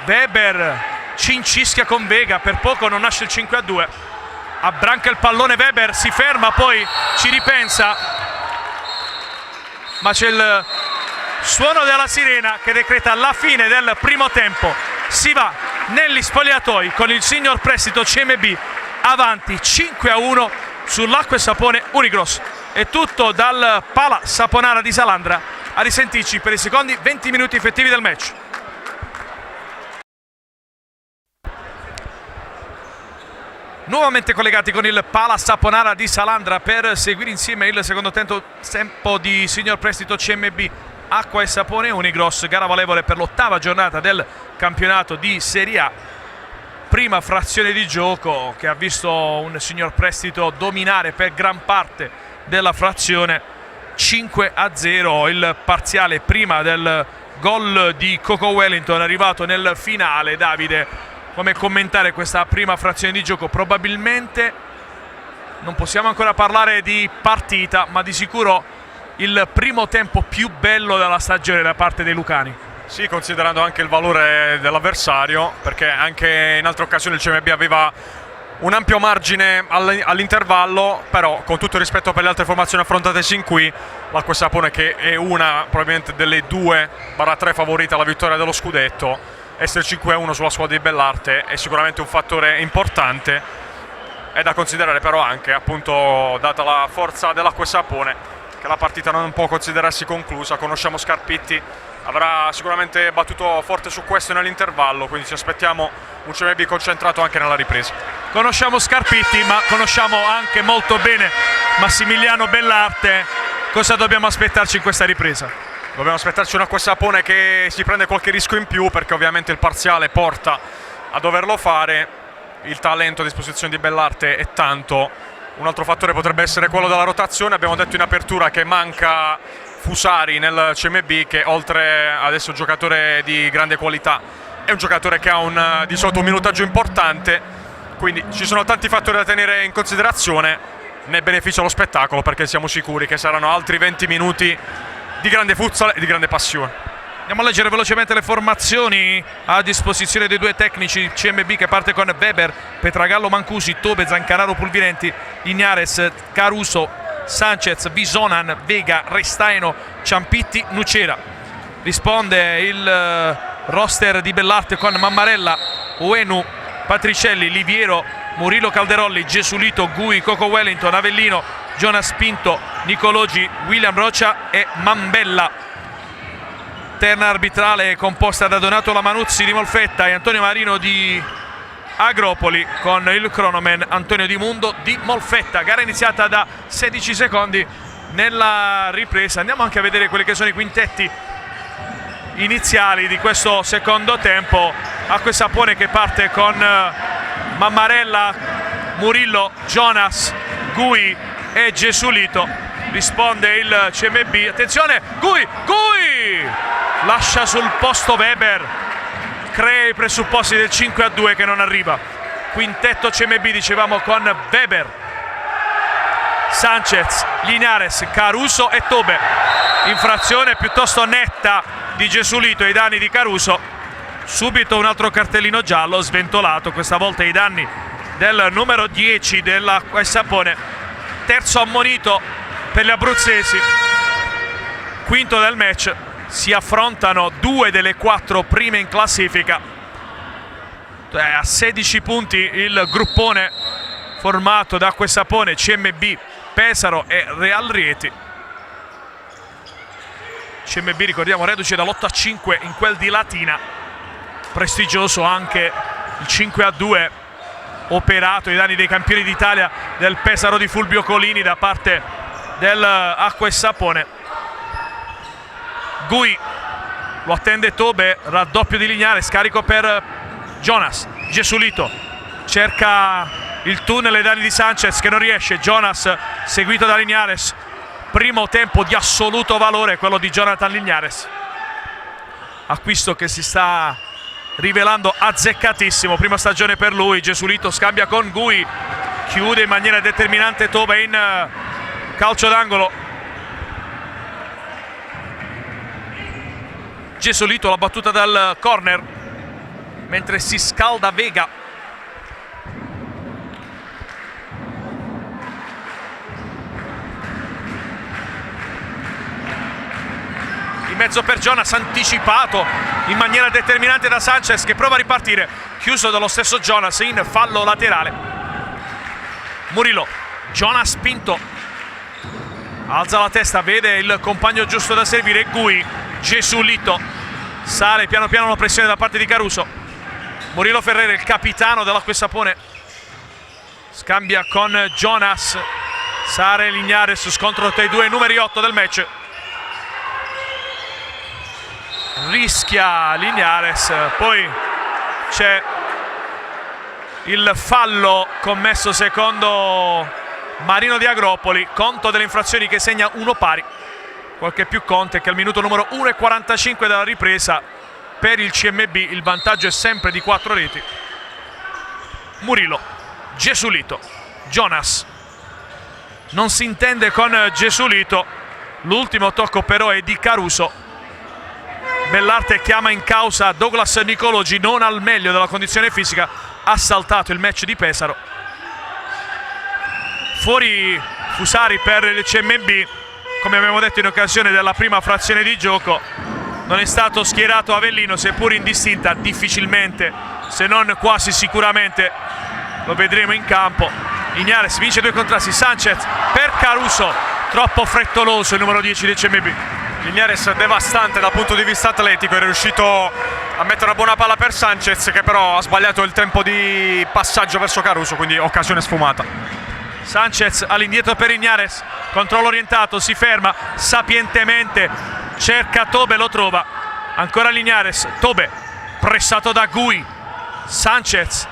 Weber cincischia con Vega, per poco non nasce il 5-2. Abbranca il pallone Weber, si ferma, poi ci ripensa, ma c'è il suono della sirena che decreta la fine del primo tempo. Si va negli spogliatoi con il signor prestito CMB avanti 5-1 sull'Acqua e Sapone Unigross. È tutto dal Pala Saponara di Salandra. A risentirci per i secondi 20 minuti effettivi del match. Nuovamente collegati con il Pala Saponara di Salandra per seguire insieme il secondo tempo di signor prestito CMB Acqua e Sapone Unigross, gara valevole per l'8ª giornata del campionato di Serie A. Prima frazione di gioco che ha visto un signor prestito dominare per gran parte della frazione. 5-0 il parziale prima del gol di Coco Wellington arrivato nel finale. Davide, come commentare questa prima frazione di gioco? Probabilmente non possiamo ancora parlare di partita, ma di sicuro il primo tempo più bello della stagione da parte dei lucani. Sì, considerando anche il valore dell'avversario, perché anche in altre occasioni il CMB aveva un ampio margine all'intervallo, però con tutto il rispetto per le altre formazioni affrontate sin qui, l'Acqua Sapone, che è una probabilmente delle 2/3 favorite alla vittoria dello scudetto, essere 5-1 sulla squadra di Bellarte è sicuramente un fattore importante. È da considerare però anche, appunto, data la forza dell'Acqua Sapone, che la partita non può considerarsi conclusa. Conosciamo Scarpitti, avrà sicuramente battuto forte su questo nell'intervallo, quindi ci aspettiamo un CMB concentrato anche nella ripresa. Conosciamo Scarpitti, ma conosciamo anche molto bene Massimiliano Bellarte. Cosa dobbiamo aspettarci in questa ripresa? Dobbiamo aspettarci un Acqua Sapone che si prende qualche rischio in più, perché ovviamente il parziale porta a doverlo fare. Il talento a disposizione di Bellarte è tanto. Un altro fattore potrebbe essere quello della rotazione. Abbiamo detto in apertura che manca Fusari nel CMB, che oltre ad essere un giocatore di grande qualità è un giocatore che ha di solito un minutaggio importante, quindi ci sono tanti fattori da tenere in considerazione. Ne beneficia lo spettacolo, perché siamo sicuri che saranno altri 20 minuti di grande futsal e di grande passione. Andiamo a leggere velocemente le formazioni a disposizione dei due tecnici. CMB che parte con Weber, Petragallo, Mancusi, Tobe, Zancanaro, Pulvirenti, Ignares, Caruso, Sanchez, Visonan, Vega, Restaino, Ciampitti, Nucera. Risponde il roster di Bellarte con Mammarella, Uenu, Patricelli, Liviero, Murillo, Calderolli, Gesulito, Gui, Coco Wellington, Avellino, Jonas Pinto, Nicologi, William Rocia e Mambella. Terna arbitrale composta da Donato Lamanuzzi di Molfetta e Antonio Marino di Agropoli, con il cronoman Antonio Di Mundo di Molfetta. Gara iniziata da 16 secondi nella ripresa. Andiamo anche a vedere quelli che sono i quintetti iniziali di questo secondo tempo. Acqua e Sapone che parte con Mammarella, Murillo, Jonas, Gui e Gesulito. Risponde il CMB, attenzione, Gui lascia sul posto Weber, crea i presupposti del 5-2 che non arriva. Quintetto CMB, dicevamo, con Weber, Sanchez, Linares, Caruso e Tobe. Infrazione piuttosto netta di Gesulito ai danni di Caruso. Subito un altro cartellino giallo sventolato, questa volta ai danni del numero 10 dell'Acqua e Sapone. Terzo ammonito per gli abruzzesi, quinto del match. Si affrontano 2 delle 4 prime in classifica. A 16 punti il gruppone formato da Acqua e Sapone, CMB, Pesaro e Real Rieti. CMB, ricordiamo, reduce dall'8-5 in quel di Latina. Prestigioso anche il 5-2 operato ai danni dei campioni d'Italia del Pesaro di Fulvio Colini da parte dell'Acqua e Sapone. Gui lo attende Tobe, raddoppio di Lignare, scarico per Jonas. Gesulito cerca il tunnel ai danni di Sanchez che non riesce. Jonas seguito da Lignares. Primo tempo di assoluto valore quello di Jonathan Lignares, acquisto che si sta rivelando azzeccatissimo. Prima stagione per lui. Gesulito scambia con Gui, chiude in maniera determinante Tobe in calcio d'angolo. Gesulito la battuta dal corner mentre si scalda Vega. In mezzo per Jonas, anticipato in maniera determinante da Sanchez che prova a ripartire, chiuso dallo stesso Jonas in fallo laterale. Murillo, Jonas spinto, alza la testa, vede il compagno giusto da servire, Gui. Gesulito sale piano piano la pressione da parte di Caruso. Murilo Ferrere, il capitano dell'Acqua e Sapone, scambia con Jonas. Sare Lignares, scontro tra i due numeri 8 del match. Rischia Lignares, poi c'è il fallo commesso secondo Marino di Agropoli, conto delle infrazioni che segna uno pari. Qualche più conto è che al minuto numero 1:45 della ripresa per il CMB il vantaggio è sempre di 4 reti. Murillo, Gesulito, Jonas non si intende con Gesulito, l'ultimo tocco però è di Caruso. Bellarte chiama in causa Douglas Nicologi, non al meglio della condizione fisica, ha saltato il match di Pesaro. Fuori Fusari per il CMB, come abbiamo detto in occasione della prima frazione di gioco. Non è stato schierato Avellino, seppur indistinta, difficilmente, se non quasi sicuramente, lo vedremo in campo. Lignares vince 2 contrasti, Sanchez per Caruso, troppo frettoloso il numero 10 del CMB. Lignares devastante dal punto di vista atletico, è riuscito a mettere una buona palla per Sanchez che però ha sbagliato il tempo di passaggio verso Caruso, quindi occasione sfumata. Sanchez all'indietro per Lignares, controllo orientato, si ferma sapientemente, cerca Tobe, lo trova, ancora Lignares, Tobe pressato da Gui, Sanchez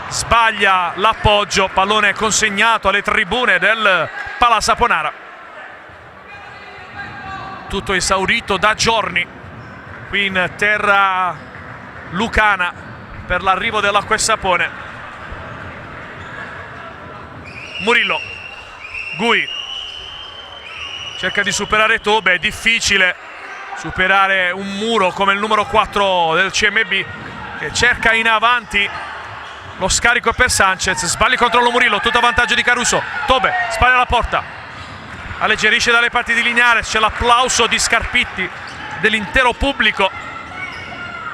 sbaglia l'appoggio, pallone consegnato alle tribune del Pala Saponara. Tutto esaurito da giorni qui in terra lucana per l'arrivo dell'Acqua e Sapone. Murillo, Gui cerca di superare Tobe, è difficile superare un muro come il numero 4 del CMB che cerca in avanti lo scarico per Sanchez, sbaglia il controllo Murillo, tutto a vantaggio di Caruso. Tobe spalla alla porta, alleggerisce dalle parti di Lignares, c'è l'applauso di Scarpitti dell'intero pubblico.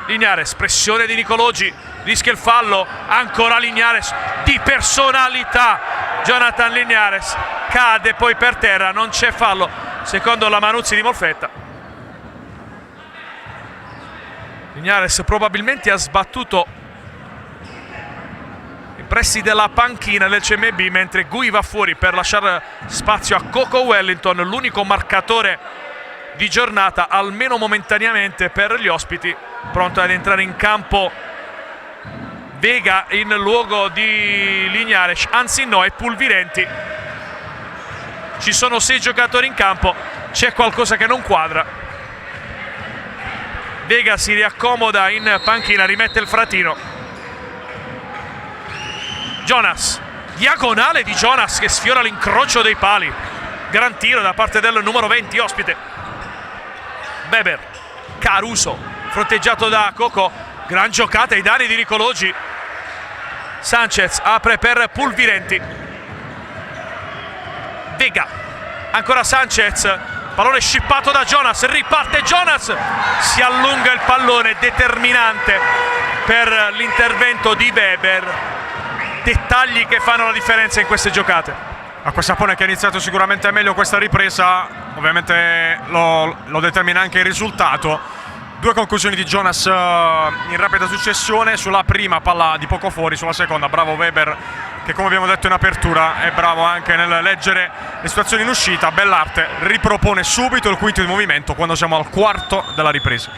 Lignares, pressione di Nicologi, rischia il fallo, ancora Lignares, di personalità Jonathan Lignares, cade poi per terra, non c'è fallo secondo la Manuzzi di Molfetta. Lignares probabilmente ha sbattuto i pressi della panchina del CMB, mentre Gui va fuori per lasciare spazio a Coco Wellington, l'unico marcatore di giornata almeno momentaneamente per gli ospiti. Pronto ad entrare in campo Vega in luogo di Lignares, anzi no, è Pulvirenti. Ci sono 6 giocatori in campo, c'è qualcosa che non quadra. Vega si riaccomoda in panchina, rimette il fratino. Jonas, diagonale di Jonas che sfiora l'incrocio dei pali. Gran tiro da parte del numero 20 ospite. Beber, Caruso, fronteggiato da Coco. Gran giocata ai danni di Nicologi. Sanchez apre per Pulvirenti. Vega, ancora Sanchez, pallone scippato da Jonas, riparte Jonas, si allunga il pallone, determinante per l'intervento di Weber. Dettagli che fanno la differenza in queste giocate. Acquasapone che ha iniziato sicuramente meglio questa ripresa, ovviamente lo determina anche il risultato. 2 conclusioni di Jonas in rapida successione, sulla prima palla di poco fuori, sulla seconda bravo Weber che, come abbiamo detto in apertura, è bravo anche nel leggere le situazioni in uscita. Bellarte ripropone subito il quinto di movimento quando siamo al quarto della ripresa.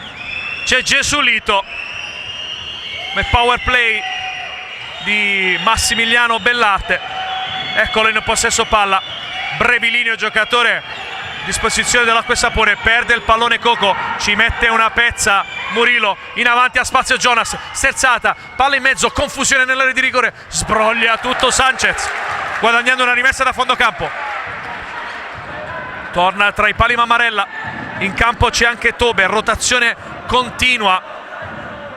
C'è Gesualdo nel power play di Massimiliano Bellarte. Eccolo in possesso palla, brevilineo giocatore a disposizione dell'Acquasapone, perde il pallone Coco, ci mette una pezza Murillo, in avanti a spazio Jonas, sterzata, palla in mezzo, confusione nell'area di rigore, sbroglia tutto Sanchez, guadagnando una rimessa da fondo campo. Torna tra i pali Mammarella, in campo c'è anche Tobe, rotazione continua,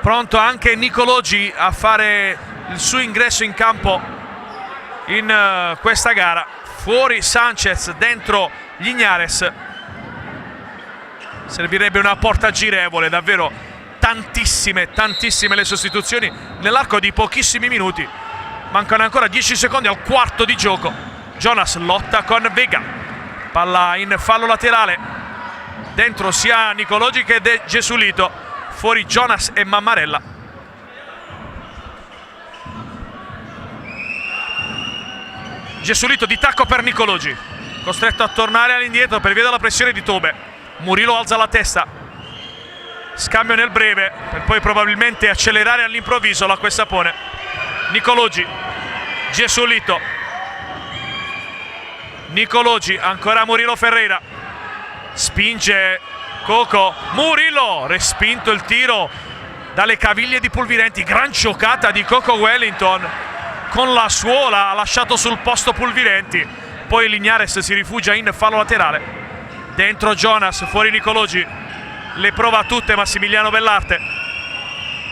pronto anche Nicologi a fare il suo ingresso in campo in questa gara. Fuori Sanchez, dentro Lignares. Servirebbe una porta girevole, davvero tantissime le sostituzioni nell'arco di pochissimi minuti. Mancano ancora 10 secondi al quarto di gioco. Jonas lotta con Vega, palla in fallo laterale, dentro sia Nicologi che Gesualdo, fuori Jonas e Mammarella. Gesualdo di tacco per Nicologi, costretto a tornare all'indietro per via della pressione di Tobe. Murillo alza la testa, scambio nel breve per poi probabilmente accelerare all'improvviso l'Acquasapone. Nicologi, Gesualdo, Nicologi, ancora Murilo Ferreira, spinge Coco, Murillo, respinto il tiro dalle caviglie di Pulvirenti. Gran giocata di Coco Wellington, con la suola ha lasciato sul posto Pulvirenti, poi Lignares si rifugia in fallo laterale, dentro Jonas, fuori Nicologi, le prova tutte Massimiliano Bellarte,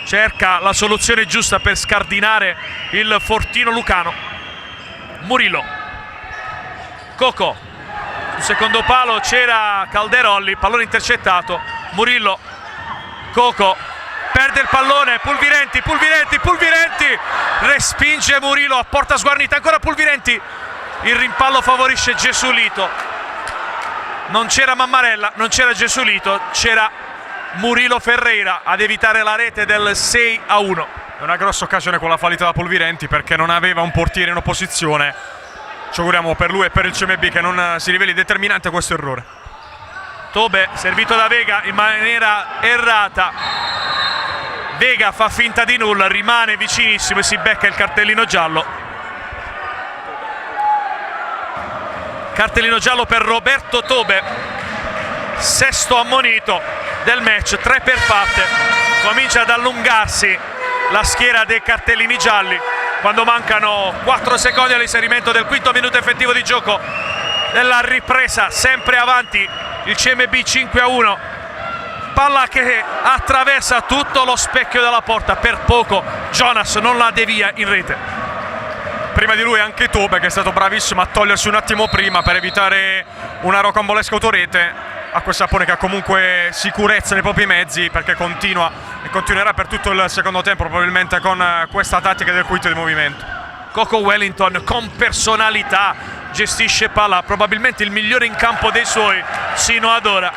cerca la soluzione giusta per scardinare il fortino lucano. Murillo, Coco, sul secondo palo c'era Calderolli, pallone intercettato. Murillo, Coco, perde il pallone, Pulvirenti, respinge Murillo a porta sguarnita, ancora Pulvirenti, il rimpallo favorisce Gesualdo. Non c'era Mammarella, non c'era Gesualdo, c'era Murilo Ferreira ad evitare la rete del 6-1. È una grossa occasione con la fallita da Pulvirenti, perché non aveva un portiere in opposizione. Ci auguriamo per lui e per il CMB che non si riveli determinante questo errore. Tobe servito da Vega in maniera errata, Vega fa finta di nulla, rimane vicinissimo e si becca il cartellino giallo. Cartellino giallo per Roberto Tobe, sesto ammonito del match, 3 per parte. Comincia ad allungarsi la schiera dei cartellini gialli quando mancano 4 secondi all'inserimento del quinto minuto effettivo di gioco della ripresa. Sempre avanti il CMB 5-1, palla che attraversa tutto lo specchio della porta, per poco Jonas non la devia in rete. Prima di lui anche Tobe, che è stato bravissimo a togliersi un attimo prima per evitare una rocambolesca autorete. Acquasapone che ha comunque sicurezza nei propri mezzi, perché continua e continuerà per tutto il secondo tempo probabilmente con questa tattica del quinto di movimento. Coco Wellington con personalità gestisce palla, probabilmente il migliore in campo dei suoi sino ad ora.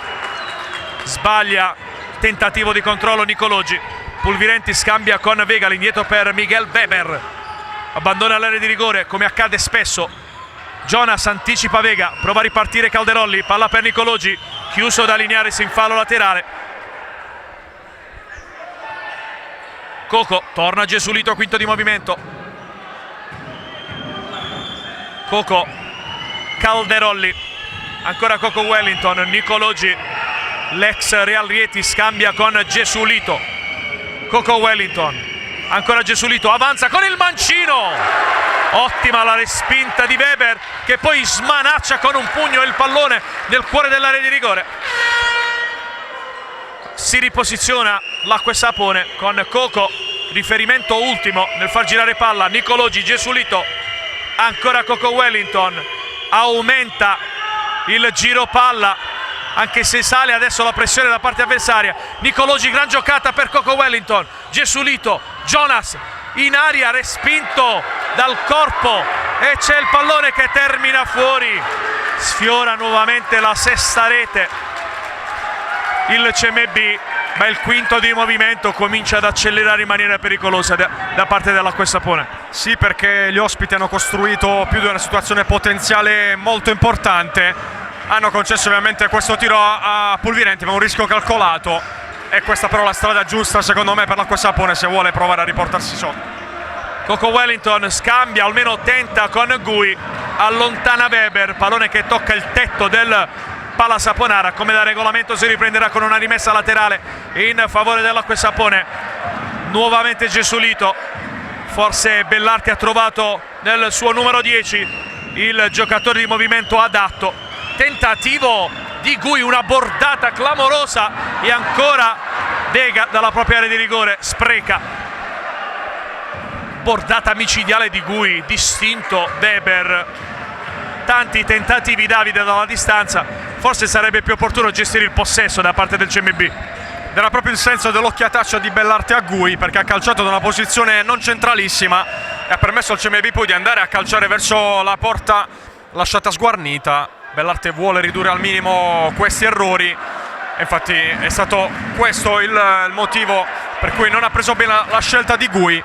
Sbaglia tentativo di controllo Nicologi, Pulvirenti scambia con Vega, l'indietro per Miguel Weber, abbandona l'area di rigore come accade spesso. Jonas anticipa Vega, prova a ripartire Calderolli, palla per Nicologi, chiuso da Lignares in fallo laterale. Coco, torna Gesualdo, quinto di movimento. Coco, Calderolli, ancora Coco Wellington, Nicologi, l'ex Real Rieti scambia con Gesualdo. Coco Wellington, ancora Gesualdo, avanza con il mancino. Ottima la respinta di Weber, che poi smanaccia con un pugno il pallone nel cuore dell'area di rigore. si riposiziona l'acqua e sapone con Coco, riferimento ultimo nel far girare palla. Nicologi, Gesualito, ancora Coco Wellington, aumenta il giro palla, anche se sale adesso la pressione da parte avversaria. Nicologi, gran giocata per Coco Wellington. Gesualito, Jonas in aria, respinto dal corpo e c'è il pallone che termina fuori. Sfiora nuovamente la sesta rete il CMB, ma il quinto di movimento comincia ad accelerare in maniera pericolosa da parte dell'Acqua e Sapone. Sì, perché gli ospiti hanno costruito più di una situazione potenziale molto importante. Hanno concesso ovviamente questo tiro a Pulvirenti, ma un rischio calcolato. E questa però è la strada giusta secondo me per l'Acqua e Sapone se vuole provare a riportarsi sotto. Coco Wellington scambia, almeno tenta con Gui, allontana Weber, pallone che tocca il tetto del palla Saponara. Come da regolamento si riprenderà con una rimessa laterale in favore dell'Acqua e Sapone. Nuovamente Gesualito, forse Bellarti ha trovato nel suo numero 10 il giocatore di movimento adatto. Tentativo di Gui, una bordata clamorosa e ancora Vega dalla propria area di rigore spreca. Bordata micidiale di Gui, distinto Weber. Tanti tentativi Davide dalla distanza, forse sarebbe più opportuno gestire il possesso da parte del CMB. Era proprio il senso dell'occhiataccia di Bellarti a Gui, perché ha calciato da una posizione non centralissima e ha permesso al CMB poi di andare a calciare verso la porta lasciata sguarnita. Bellarti vuole ridurre al minimo questi errori, infatti è stato questo il motivo per cui non ha preso bene la scelta di Gui.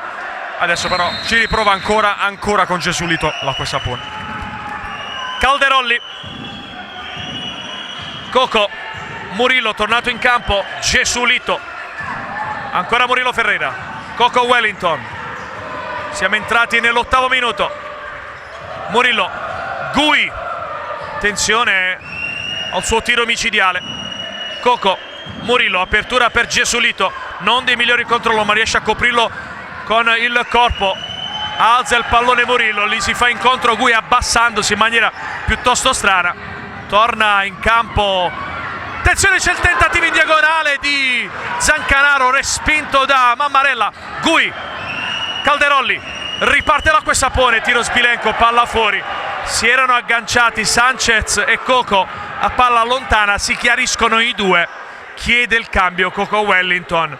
Adesso però ci riprova ancora con Gesualito l'Acqua e Sapone. Calderolli, Coco, Murillo tornato in campo, Gesualito, ancora Murillo Ferreira, Coco Wellington. Siamo entrati nell'8° minuto. Murillo, Gui, attenzione al suo tiro micidiale. Coco, Murillo, apertura per Gesualito, non dei migliori controllo ma riesce a coprirlo con il corpo. Alza il pallone Murillo, lì si fa incontro Gui abbassandosi in maniera piuttosto strana. Torna in campo, attenzione, c'è il tentativo in diagonale di Zancanaro, respinto da Mammarella. Gui, Calderolli, riparte l'Acqua e Sapone, tiro sbilenco, palla fuori. Si erano agganciati Sanchez e Coco a palla lontana, si chiariscono i due, chiede il cambio Coco Wellington.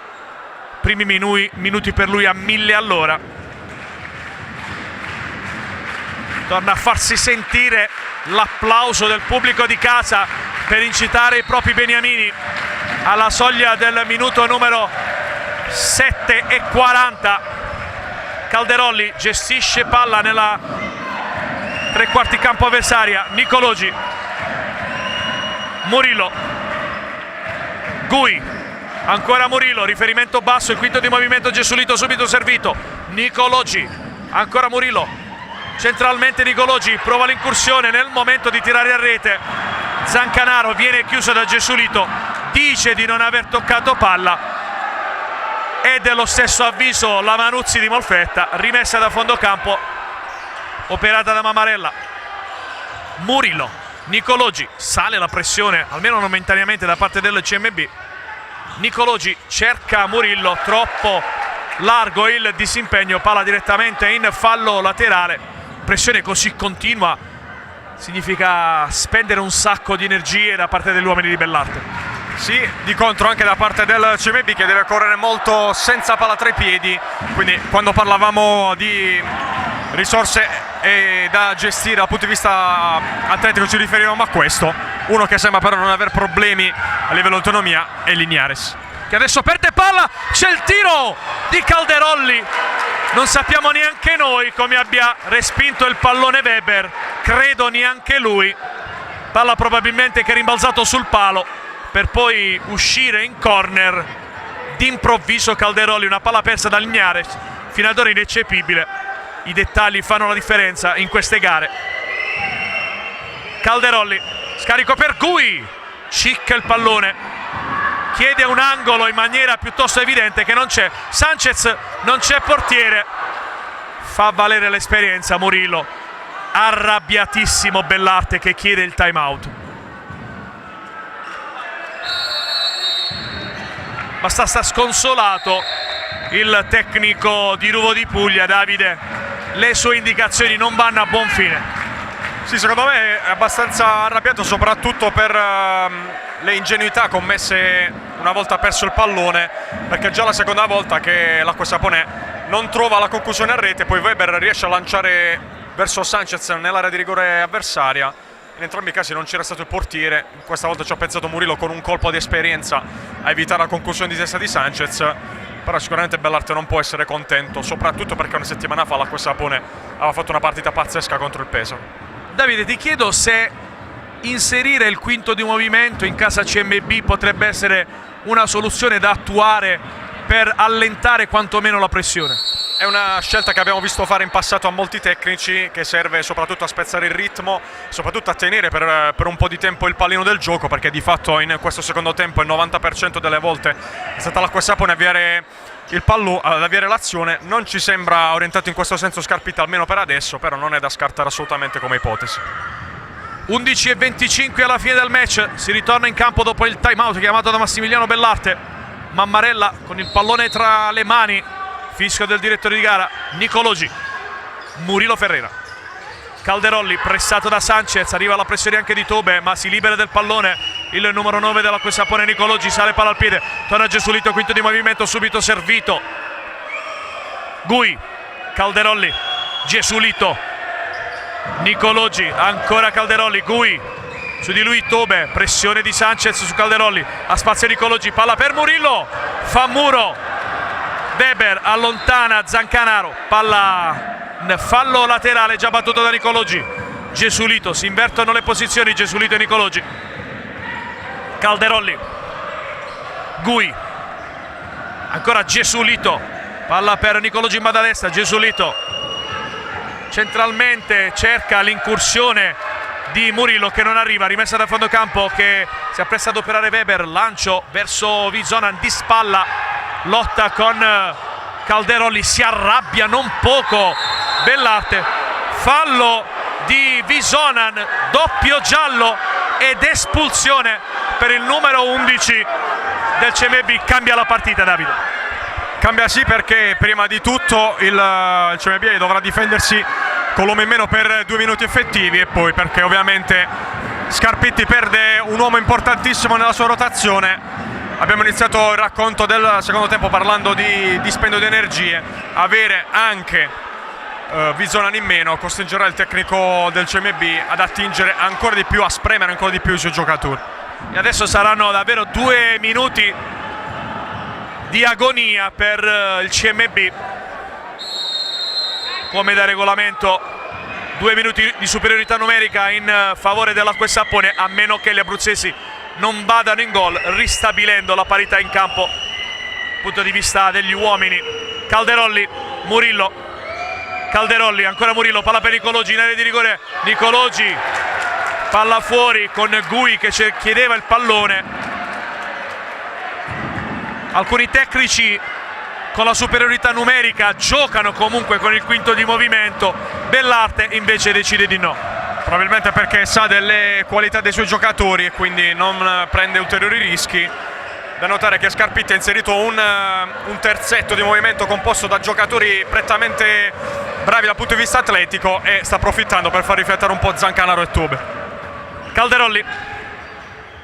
Primi minuti per lui a 1000 all'ora. Torna a farsi sentire l'applauso del pubblico di casa per incitare i propri beniamini alla soglia del minuto numero 7:40. Calderolli gestisce palla nella tre quarti campo avversaria. Nicologi, Murillo, Gui, ancora Murillo, riferimento basso, il quinto di movimento Gesualito subito servito. Nicologi, ancora Murillo, centralmente Nicologi, prova l'incursione nel momento di tirare a rete. Zancanaro viene chiuso da Gesualito, dice di non aver toccato palla e dello stesso avviso la Manuzzi di Molfetta, rimessa da fondo campo operata da Mammarella. Murillo, Nicologi, sale la pressione almeno momentaneamente da parte del CMB. Nicologi cerca Murillo, troppo largo il disimpegno, palla direttamente in fallo laterale. Pressione così continua significa spendere un sacco di energie da parte degli uomini di Bellarti. Sì, di contro anche da parte del CMB che deve correre molto senza palla tra i piedi, quindi quando parlavamo di risorse da gestire dal punto di vista atletico ci riferivamo a questo. Uno che sembra però non aver problemi a livello di autonomia è Liniares, che adesso perde palla, c'è il tiro di Calderolli. Non sappiamo neanche noi come abbia respinto il pallone Weber, credo neanche lui. Palla probabilmente che è rimbalzato sul palo per poi uscire in corner d'improvviso. Calderolli, una palla persa da Liniares, fino ad ora ineccepibile. I dettagli fanno la differenza in queste gare. Calderolli, scarico per Gui, cicca il pallone, chiede un angolo in maniera piuttosto evidente che non c'è. Sanchez, non c'è portiere, fa valere l'esperienza Murillo. Arrabbiatissimo Bellarti che chiede il time out. ma sta sconsolato il tecnico di Ruvo di Puglia. Davide, le sue indicazioni non vanno a buon fine. Sì, secondo me è abbastanza arrabbiato soprattutto per le ingenuità commesse una volta perso il pallone, perché è già la seconda volta che l'Acqua Sapone non trova la conclusione a rete, poi Weber riesce a lanciare verso Sanchez nell'area di rigore avversaria. In entrambi i casi non c'era stato il portiere, questa volta ci ha pensato Murillo con un colpo di esperienza a evitare la conclusione di testa di Sanchez, però sicuramente Bellarte non può essere contento, soprattutto perché una settimana fa l'Acqua Sapone aveva fatto una partita pazzesca contro il Pesaro. Davide, ti chiedo se inserire il quinto di movimento in casa CMB potrebbe essere una soluzione da attuare per allentare quantomeno la pressione. È una scelta che abbiamo visto fare in passato a molti tecnici, che serve soprattutto a spezzare il ritmo, soprattutto a tenere per un po' di tempo il pallino del gioco, perché di fatto in questo secondo tempo il 90% delle volte è stata l'Acqua Sapone ad avere l'azione. Non ci sembra orientato in questo senso Scarpitta, almeno per adesso, però non è da scartare assolutamente come ipotesi. 11:25 alla fine del match, si ritorna in campo dopo il time out chiamato da Massimiliano Bellarte. Mammarella con il pallone tra le mani, fischio del direttore di gara Nicologi. Murilo Ferreira, Calderolli pressato da Sanchez, arriva la pressione anche di Tobe, ma si libera del pallone il numero 9 dell'Acqua Sapone Nicologi, sale palla al piede, torna Gesulito, quinto di movimento, subito servito. Gui, Calderolli, Gesulito, Nicologi, ancora Calderolli, Gui, su di lui Tobe, pressione di Sanchez su Calderolli, a spazio Nicologi, palla per Murillo, fa muro, Weber allontana Zancanaro, palla, fallo laterale già battuto da Nicologi. Gesulito, si invertono le posizioni, Gesulito e Nicologi. Calderolli, Gui, ancora Gesulito, palla per Nicologi in banda destra, Gesulito centralmente cerca l'incursione di Murillo che non arriva, rimessa da fondo campo che si appresta ad operare Weber, lancio verso Vizonan di spalla, lotta con Calderolli, si arrabbia non poco Bellarte, fallo di Vizonan, doppio giallo ed espulsione per il numero 11 del CMB. Cambia la partita, Davide. Cambia sì, perché prima di tutto il CMB dovrà difendersi con l'uomo in meno per 2 minuti effettivi, e poi perché ovviamente Scarpitti perde un uomo importantissimo nella sua rotazione. Abbiamo iniziato il racconto del secondo tempo parlando di dispendio di energie. Avere anche Vizonan in meno costringerà il tecnico del CMB ad attingere ancora di più, a spremere ancora di più i suoi giocatori. E adesso saranno davvero 2 minuti di agonia per il CMB. Come da regolamento 2 minuti di superiorità numerica in favore dell'Acqua Sapone, a meno che gli abruzzesi non vadano in gol, ristabilendo la parità in campo dal punto di vista degli uomini. Calderolli, Murillo, Calderolli, ancora Murillo, palla per Nicologi in area di rigore, Nicologi, palla fuori con Gui che chiedeva il pallone. Alcuni tecnici con la superiorità numerica giocano comunque con il quinto di movimento, Bellarte invece decide di no. Probabilmente perché sa delle qualità dei suoi giocatori e quindi non prende ulteriori rischi. Da notare che Scarpitti ha inserito un terzetto di movimento composto da giocatori prettamente bravi dal punto di vista atletico, e sta approfittando per far riflettere un po' Zancanaro e Tobe. Calderolli,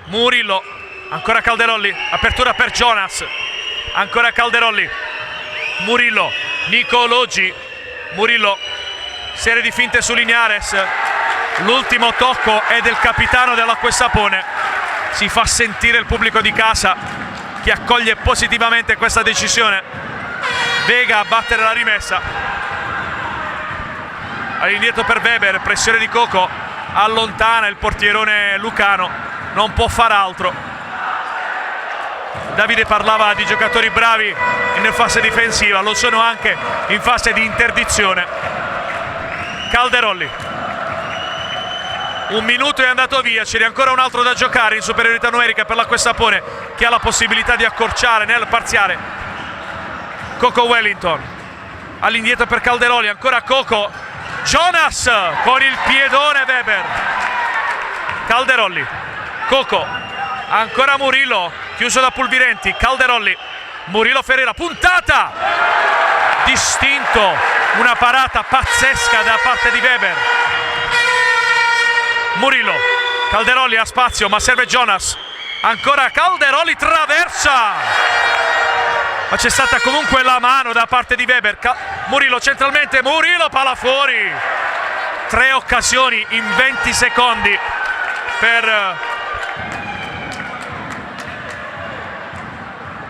Murillo, ancora Calderolli, apertura per Jonas, ancora Calderolli, Murillo, Nicologi, Murillo, serie di finte su Liniares, l'ultimo tocco è del capitano dell'Acqua Sapone, si fa sentire il pubblico di casa che accoglie positivamente questa decisione. Vega a battere la rimessa, all'indietro per Weber, pressione di Coco, allontana il portierone lucano, non può far altro. Davide parlava di giocatori bravi in fase difensiva, lo sono anche in fase di interdizione. Calderolli, 1 minuto è andato via, ce n'è ancora un altro da giocare in superiorità numerica per l'Acqua Sapone, che ha la possibilità di accorciare nel parziale. Coco Wellington, all'indietro per Calderolli, ancora Coco, Jonas con il piedone Weber. Calderolli, Coco, ancora Murillo, chiuso da Pulvirenti, Calderolli, Murilo Ferreira, puntata, distinto, una parata pazzesca da parte di Weber. Murilo, Calderolli ha spazio ma serve Jonas, ancora Calderolli, traversa, ma c'è stata comunque la mano da parte di Weber. Murilo centralmente, Murilo, palla fuori. 3 occasioni in 20 secondi per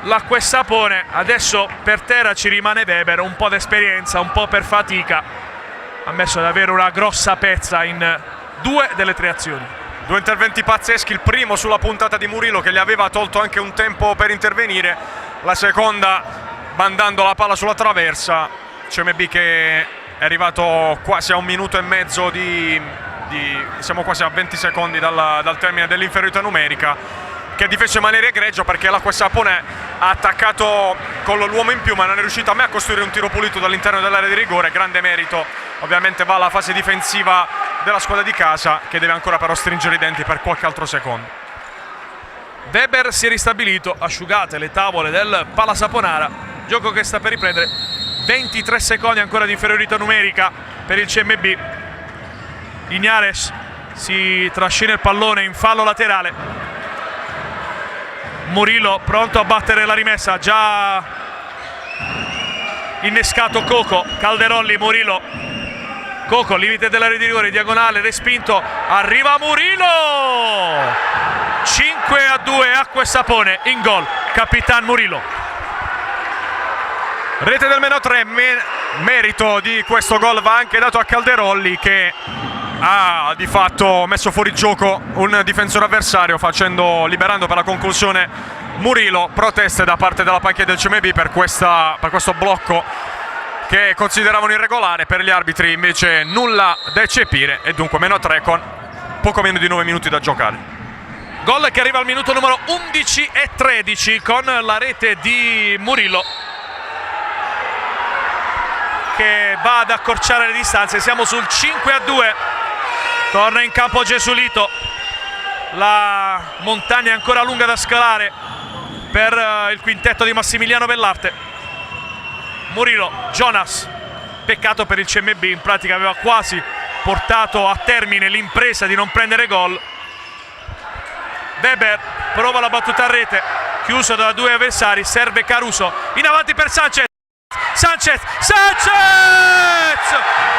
l'Acquesapone. Adesso per terra ci rimane Weber, un po' d'esperienza, un po' per fatica, ha messo davvero una grossa pezza in 2 delle 3 azioni. 2 interventi pazzeschi, il primo sulla puntata di Murilo che gli aveva tolto anche un tempo per intervenire, la seconda mandando la palla sulla traversa. CMB che è arrivato quasi a 1 minuto e mezzo siamo quasi a 20 secondi dal termine dell'inferiorità numerica, che ha difeso in maniera egregia perché l'Acquesapone ha attaccato con l'uomo in più ma non è riuscito a me a costruire un tiro pulito dall'interno dell'area di rigore. Grande merito ovviamente va alla fase difensiva della squadra di casa, che deve ancora però stringere i denti per qualche altro secondo. Weber si è ristabilito, asciugate le tavole del Palasaponara, gioco che sta per riprendere. 23 secondi ancora di inferiorità numerica per il CMB. Ignares si trascina il pallone in fallo laterale. Murilo pronto a battere la rimessa, già innescato Coco, Calderolli, Murilo, Coco, limite dell'area di rigore, diagonale, respinto, arriva Murilo! 5-2 Acquesapone, in gol Capitan Murilo. Rete del -3, merito di questo gol va anche dato a Calderolli, che ha di fatto messo fuori gioco un difensore avversario, liberando per la conclusione Murilo. Proteste da parte della panchina del CMB per questo blocco che consideravano irregolare, per gli arbitri invece nulla da eccepire, e dunque -3 con poco meno di 9 minuti da giocare. Gol che arriva al minuto numero 11 e 13 con la rete di Murilo, che va ad accorciare le distanze. Siamo sul 5-2. Torna in campo Gesualito. La montagna è ancora lunga da scalare per il quintetto di Massimiliano Bellarte. Murilo, Jonas, peccato per il CMB, in pratica aveva quasi portato a termine l'impresa di non prendere gol. Weber prova la battuta a rete, chiuso da 2 avversari, serve Caruso, in avanti per Sanchez,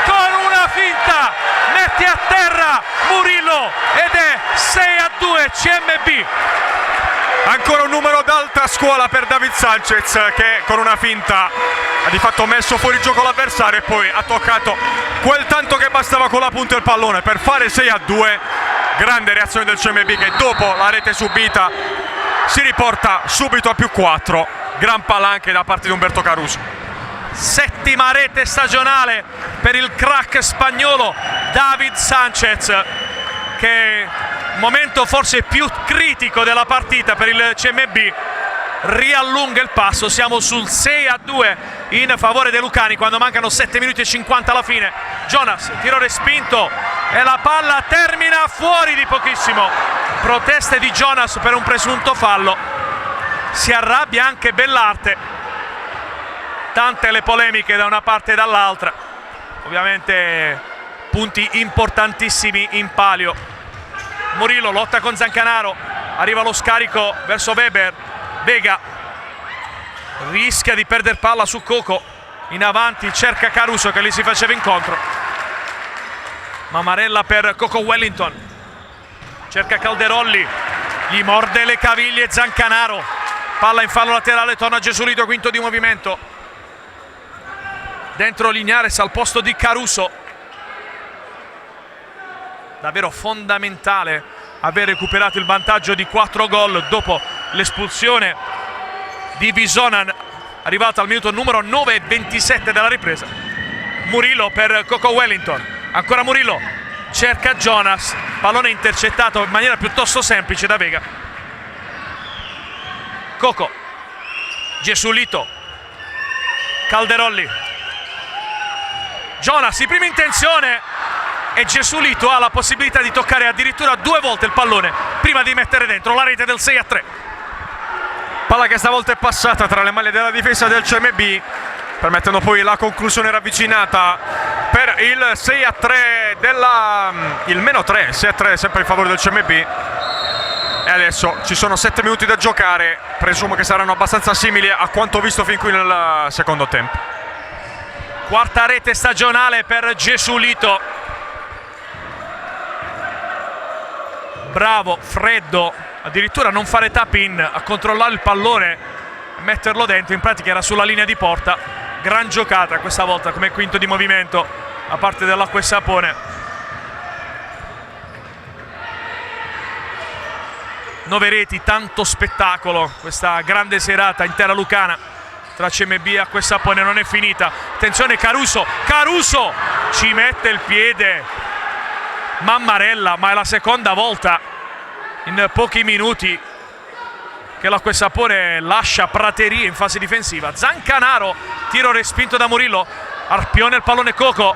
con una finta mette a terra Murilo ed è 6-2 CMB. Ancora un numero d'alta scuola per David Sanchez, che con una finta ha di fatto messo fuori gioco l'avversario e poi ha toccato quel tanto che bastava con la punta del pallone per fare 6-2. Grande reazione del CMB, che dopo la rete subita si riporta subito a +4. Gran palla anche da parte di Umberto Caruso. 7ª rete stagionale per il crack spagnolo David Sanchez, che momento forse più critico della partita per il CMB, riallunga il passo. Siamo sul 6-2 in favore dei lucani quando mancano 7 minuti e 50 alla fine. Jonas, tiro respinto e la palla termina fuori di pochissimo. Proteste di Jonas per un presunto fallo, si arrabbia anche Bellarte. Tante le polemiche da una parte e dall'altra, ovviamente punti importantissimi in palio. Murilo lotta con Zancanaro, arriva lo scarico verso Weber, Vega rischia di perdere palla su Coco, in avanti cerca Caruso che gli si faceva incontro. Mamarella per Coco Wellington, cerca Calderolli, gli morde le caviglie Zancanaro, palla in fallo laterale, torna Gesualito, quinto di movimento, dentro Lignares al posto di Caruso. Davvero fondamentale aver recuperato il vantaggio di 4 gol dopo l'espulsione di Visonan, arrivata al minuto numero 9:27 della ripresa. Murilo per Coco Wellington, ancora Murilo, cerca Jonas, pallone intercettato in maniera piuttosto semplice da Vega. Coco, Gesualito, Calderolli, Jonas, i primi in tensione, e Gesualito ha la possibilità di toccare addirittura 2 volte il pallone prima di mettere dentro la rete del 6-3. Palla che stavolta è passata tra le maglie della difesa del CMB, permettendo poi la conclusione ravvicinata per il 6-3 il meno 3, 6-3 sempre in favore del CMB. E adesso ci sono 7 minuti da giocare, presumo che saranno abbastanza simili a quanto visto fin qui nel secondo tempo. Quarta rete stagionale per Gesualdo. Bravo, freddo, addirittura non fare tap in, a controllare il pallone e metterlo dentro, in pratica era sulla linea di porta. Gran giocata questa volta come quinto di movimento a parte dell'Acqua e Sapone. 9 reti, tanto spettacolo, questa grande serata intera lucana tra CMB e Acqua e Sapone non è finita. Attenzione Caruso ci mette il piede Mammarella, ma è la seconda volta in pochi minuti che l'Acqua e Sapone lascia praterie in fase difensiva. Zancanaro, tiro respinto da Murillo, arpione il pallone Coco.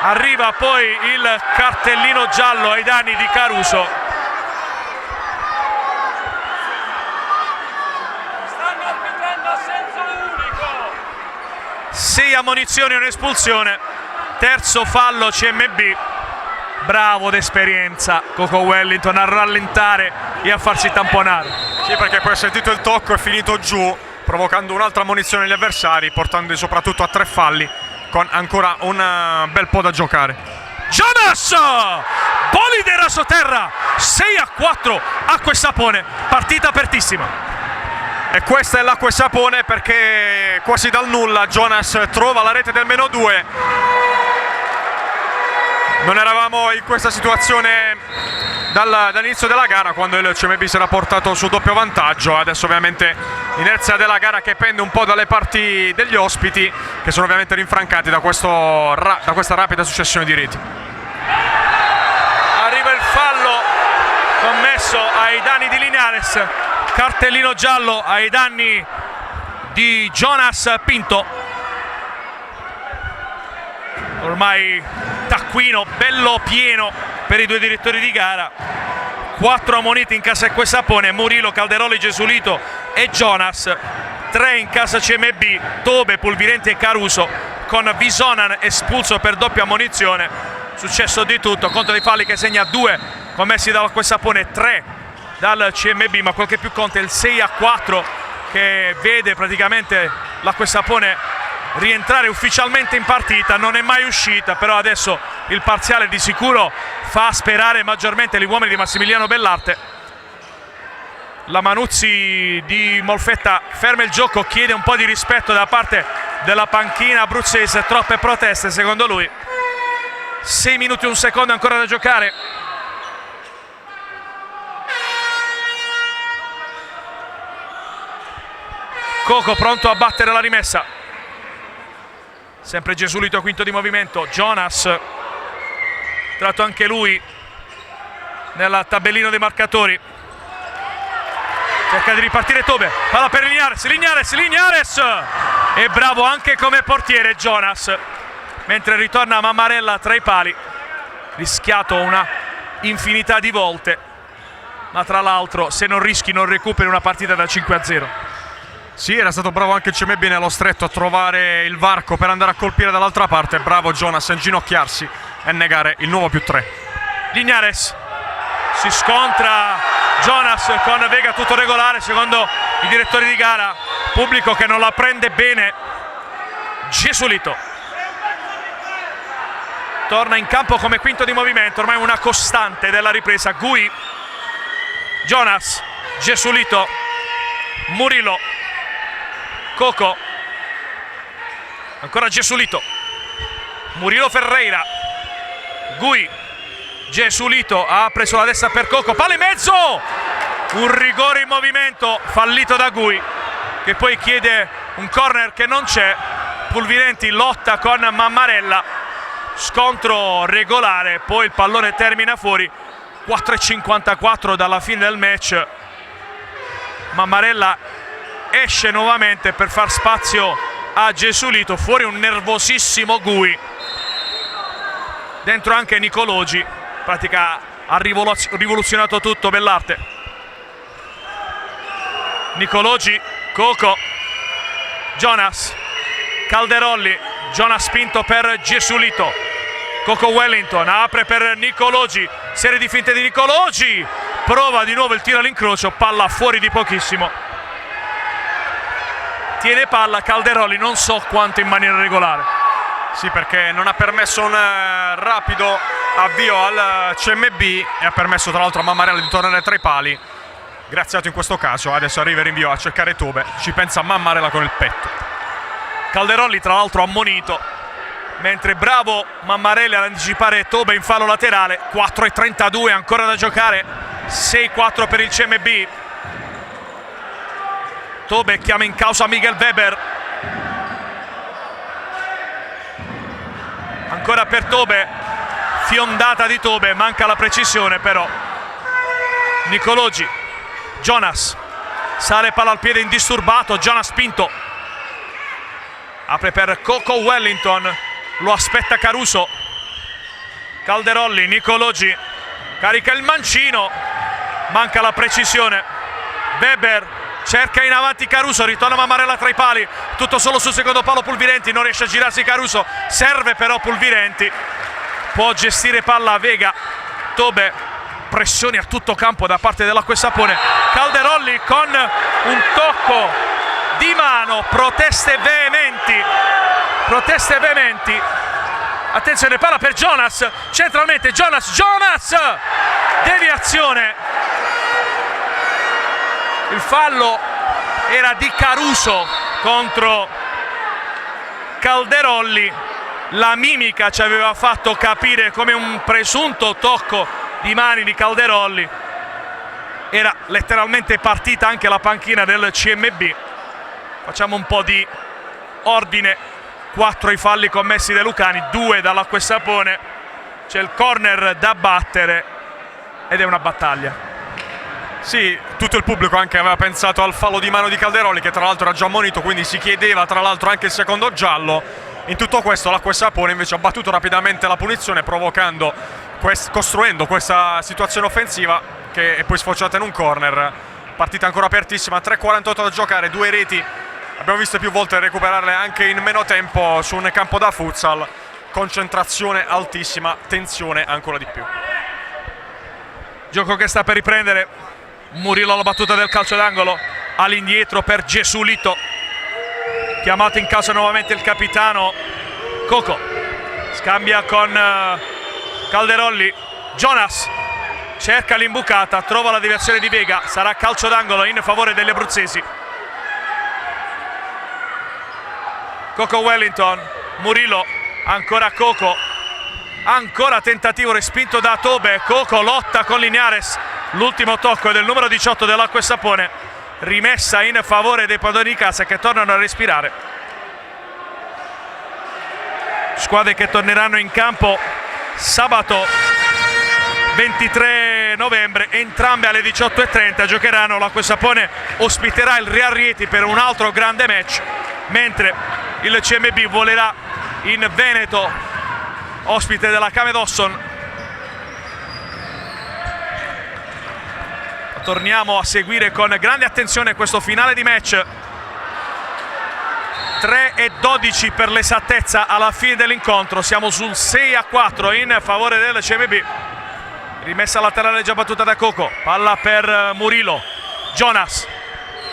Arriva poi il cartellino giallo ai danni di Caruso. Stanno arbitrando a senso unico. 6 ammonizioni e un'espulsione. Terzo fallo CMB. Bravo d'esperienza Coco Wellington a rallentare e a farsi tamponare. Sì, perché poi ha sentito il tocco, è finito giù, provocando un'altra ammonizione agli avversari, portandoli soprattutto a 3 falli, con ancora un bel po' da giocare. Jonas! Bolide rasoterra, 6-4 Acqua e Sapone, partita apertissima. E questa è l'Acqua e Sapone, perché quasi dal nulla Jonas trova la rete del meno 2. Non eravamo in questa situazione dall'inizio della gara, quando il CMB si era portato su doppio vantaggio. Adesso ovviamente inerzia della gara che pende un po' dalle parti degli ospiti, che sono ovviamente rinfrancati da questa rapida successione di reti. Arriva il fallo commesso ai danni di Linares, cartellino giallo ai danni di Jonas Pinto. Ormai taccuino bello pieno per i due direttori di gara. 4 ammoniti in casa Acqua e Sapone, Murillo, Calderoli, Gesualdo e Jonas. 3 in casa CMB, Tobe, Pulvirenti e Caruso, con Visonan espulso per doppia ammonizione. Successo di tutto, conto dei falli che segna 2 commessi dall'Acqua e Sapone, 3 dal CMB, ma quel che più conta è il 6-4 che vede praticamente l'Acqua e Sapone rientrare ufficialmente in partita. Non è mai uscita, però adesso il parziale di sicuro fa sperare maggiormente gli uomini di Massimiliano Bellarte. La Manuzzi di Molfetta ferma il gioco, chiede un po' di rispetto da parte della panchina abruzzese, troppe proteste secondo lui. 6 minuti e un secondo ancora da giocare. Coco pronto a battere la rimessa. Sempre Gesualdo quinto di movimento. Jonas, tratto anche lui nel tabellino dei marcatori. Cerca di ripartire Tobe, palla per Linares, e bravo anche come portiere Jonas, mentre ritorna Mammarella tra i pali. Rischiato una infinità di volte, ma tra l'altro se non rischi non recuperi una partita da 5-0. Sì, era stato bravo anche il CMB nello stretto a trovare il varco per andare a colpire dall'altra parte. Bravo Jonas a inginocchiarsi e negare il nuovo +3. Linares, si scontra Jonas con Vega, tutto regolare secondo i direttori di gara. Pubblico che non la prende bene. Gesualdo torna in campo come quinto di movimento, ormai una costante della ripresa. Gui, Jonas, Gesualdo, Murillo, Coco, ancora Gesualdo, Murillo, Ferreira, Gui, Gesualdo ha preso la destra per Coco, palla in mezzo, un rigore in movimento fallito da Gui, che poi chiede un corner che non c'è. Pulvirenti lotta con Mammarella, scontro regolare, poi il pallone termina fuori. 4:54 dalla fine del match. Mammarella esce nuovamente per far spazio a Gesualdo, fuori un nervosissimo Gui, dentro anche Nicologi. In pratica ha rivoluzionato tutto Bellarte. Nicologi, Coco, Jonas, Calderolli, Jonas spinto per Gesualito, Coco Wellington apre per Nicologi, serie di finte di Nicologi, prova di nuovo il tiro all'incrocio, palla fuori di pochissimo, tiene palla Calderolli, non so quanto in maniera regolare. Sì, perché non ha permesso un rapido avvio al CMB e ha permesso tra l'altro a Mammarella di tornare tra i pali. Graziato in questo caso, adesso arriva il rinvio a cercare Tobe, ci pensa Mammarella con il petto. Calderolli tra l'altro ammonito, mentre bravo Mammarella ad anticipare Tobe in fallo laterale. 4:32 ancora da giocare, 6-4 per il CMB. Tobe chiama in causa Miguel Weber, ancora per Tobe, fiondata di Tobe, manca la precisione però. Nicologi, Jonas, sale palla al piede indisturbato, Jonas spinto, apre per Coco Wellington, lo aspetta Caruso, Calderolli, Nicologi, carica il mancino, manca la precisione, Weber cerca in avanti Caruso, ritorna Mammarella tra i pali, tutto solo sul secondo palo Pulvirenti, non riesce a girarsi Caruso, serve però Pulvirenti, può gestire palla Vega, Tobe, pressioni a tutto campo da parte dell'Acqua e Sapone, Calderolli con un tocco di mano, proteste veementi, attenzione, palla per Jonas, centralmente Jonas, deviazione. Il fallo era di Caruso contro Calderolli, la mimica ci aveva fatto capire come un presunto tocco di mani di Calderolli, era letteralmente partita anche la panchina del CMB. Facciamo un po' di ordine, 4 i falli commessi dai lucani, 2 dall'Acqua e Sapone, c'è il corner da battere ed è una battaglia. Sì, tutto il pubblico anche aveva pensato al fallo di mano di Calderolli, che tra l'altro era già ammonito, quindi si chiedeva tra l'altro anche il secondo giallo. In tutto questo l'Acqua e Sapone invece ha battuto rapidamente la punizione, costruendo questa situazione offensiva che è poi sfociata in un corner. Partita ancora apertissima, 3:48 da giocare, 2 reti, abbiamo visto più volte recuperarle anche in meno tempo su un campo da futsal. Concentrazione altissima, tensione ancora di più. Gioco che sta per riprendere. Murillo alla battuta del calcio d'angolo, all'indietro per Gesualito, chiamato in causa nuovamente il capitano Coco, scambia con Calderolli, Jonas cerca l'imbucata, trova la deviazione di Vega, sarà calcio d'angolo in favore degli abruzzesi. Coco Wellington, Murillo, ancora Coco, ancora tentativo respinto da Tobe, Coco lotta con Linares, l'ultimo tocco è del numero 18 dell'Acqua e Sapone, rimessa in favore dei padroni di casa che tornano a respirare. Squadre che torneranno in campo sabato 23 novembre, entrambe alle 18:30 giocheranno. L'Acqua e Sapone ospiterà il Real Rieti per un altro grande match, mentre il CMB volerà in Veneto, ospite della Came Dawson. Torniamo a seguire con grande attenzione questo finale di match. 3:12 per l'esattezza alla fine dell'incontro, siamo sul 6-4 in favore del CMB. Rimessa laterale già battuta da Coco, palla per Murillo, Jonas,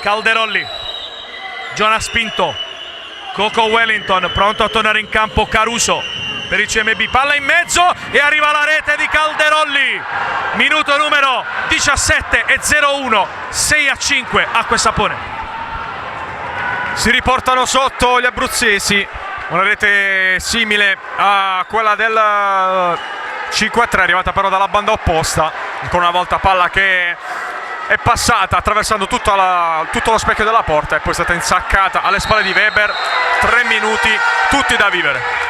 Calderolli, Jonas spinto, Coco Wellington pronto a tornare in campo, Caruso per il CMB, palla in mezzo e arriva la rete di Calderolli, minuto numero 17:01, 6-5 Acqua e Sapone. Si riportano sotto gli abruzzesi, una rete simile a quella del 5-3, arrivata però dalla banda opposta, ancora una volta palla che è passata attraversando tutto lo specchio della porta e poi è stata insaccata alle spalle di Weber. 3 minuti tutti da vivere.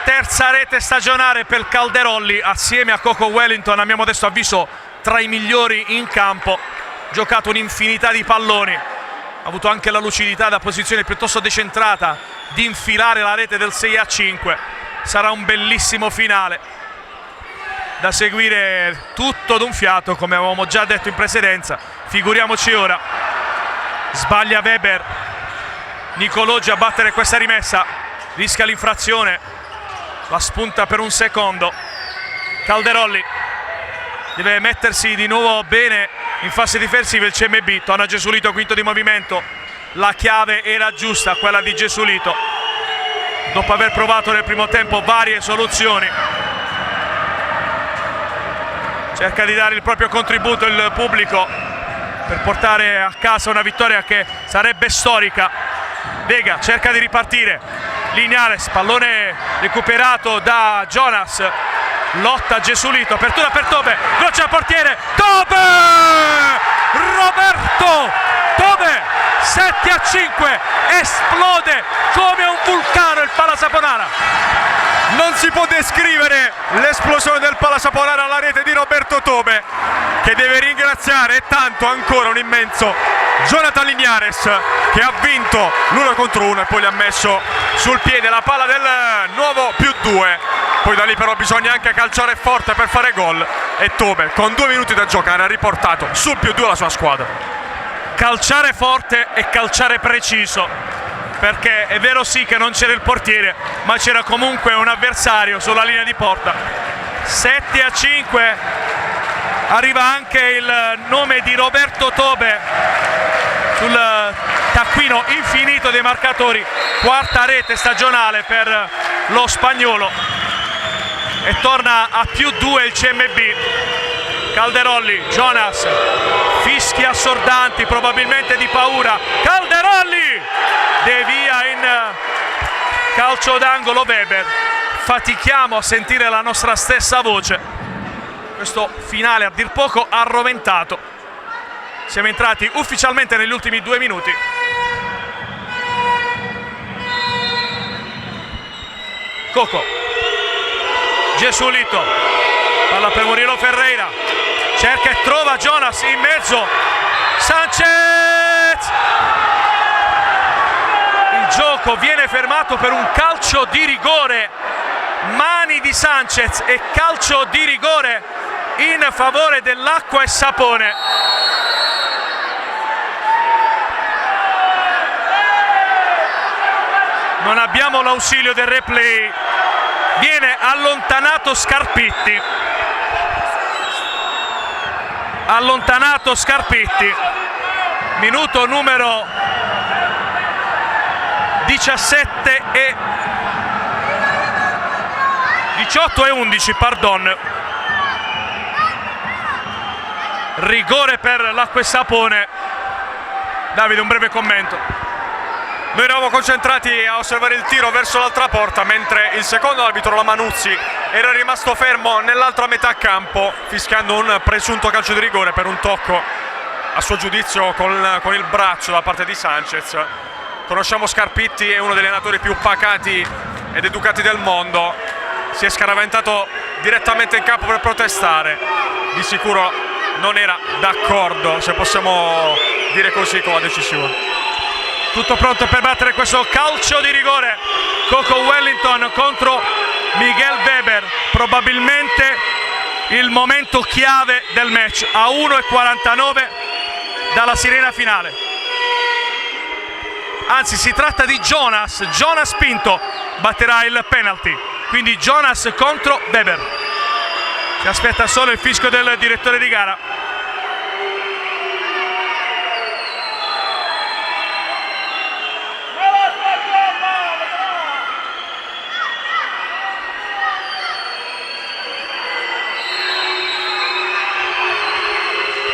Terza rete stagionale per Calderolli assieme a Coco Wellington, a mio modesto avviso tra i migliori in campo, giocato un'infinità di palloni, ha avuto anche la lucidità da posizione piuttosto decentrata di infilare la rete del 6-5. Sarà un bellissimo finale. da seguire tutto d'un fiato, come avevamo già detto in precedenza, figuriamoci ora. Sbaglia Weber, Nicologi a battere questa rimessa, rischia l'infrazione, la spunta per un secondo. Calderolli deve mettersi di nuovo bene in fase difensiva il CMB. Torna Gesualdo, quinto di movimento. La chiave era giusta, quella di Gesualdo, dopo aver provato nel primo tempo varie soluzioni. Cerca di dare il proprio contributo il pubblico per portare a casa una vittoria che sarebbe storica. Vega cerca di ripartire, Liniares, pallone recuperato da Jonas, lotta Gesualdo, apertura per Tobe, croce al portiere, Tobe! Roberto Tobe, 7-5, esplode come un vulcano il Pala Saponara. Non si può descrivere l'esplosione del Pala Saponara alla rete di Roberto Tobe, che deve ringraziare tanto ancora un immenso Jonathan Liniares, che ha vinto l'1 contro 1 e poi gli ha messo sul piede la palla del nuovo +2. Poi da lì però bisogna anche calciare forte per fare gol, e Tobe con 2 minuti da giocare ha riportato sul +2 la sua squadra. Calciare forte e calciare preciso, perché è vero sì che non c'era il portiere, ma c'era comunque un avversario sulla linea di porta. 7-5, arriva anche il nome di Roberto Tobe sul taccuino infinito dei marcatori, quarta rete stagionale per lo spagnolo, e torna a +2 il CMB. Calderolli, Jonas, fischi assordanti, probabilmente di paura. Calderolli devia in calcio d'angolo Weber. Fatichiamo a sentire la nostra stessa voce. Questo finale a dir poco arroventato. Siamo entrati ufficialmente negli ultimi 2 minuti. Coco, Gesualdo, palla per Murilo Ferreira, cerca e trova Jonas in mezzo, Sanchez, il gioco viene fermato per un calcio di rigore, mani di Sanchez e calcio di rigore in favore dell'Acqua e Sapone. Non abbiamo l'ausilio del replay, viene allontanato Scarpitti. Allontanato Scarpitti, minuto numero 17 e 18 e 11, pardon. Rigore per l'Acqua e Sapone. Davide, un breve commento. Noi eravamo concentrati a osservare il tiro verso l'altra porta, mentre il secondo arbitro, la Manuzzi, era rimasto fermo nell'altra metà campo, fischiando un presunto calcio di rigore per un tocco, a suo giudizio, con il braccio da parte di Sanchez. Conosciamo Scarpitti, è uno degli allenatori più pacati ed educati del mondo. Si è scaraventato direttamente in campo per protestare. Di sicuro non era d'accordo, se possiamo dire così, con la decisione. Tutto pronto per battere questo calcio di rigore. Coco Wellington contro Miguel Weber, probabilmente il momento chiave del match, a 1:49 dalla sirena finale. Anzi, si tratta di Jonas Pinto batterà il penalty, quindi Jonas contro Weber. Si aspetta solo il fischio del direttore di gara.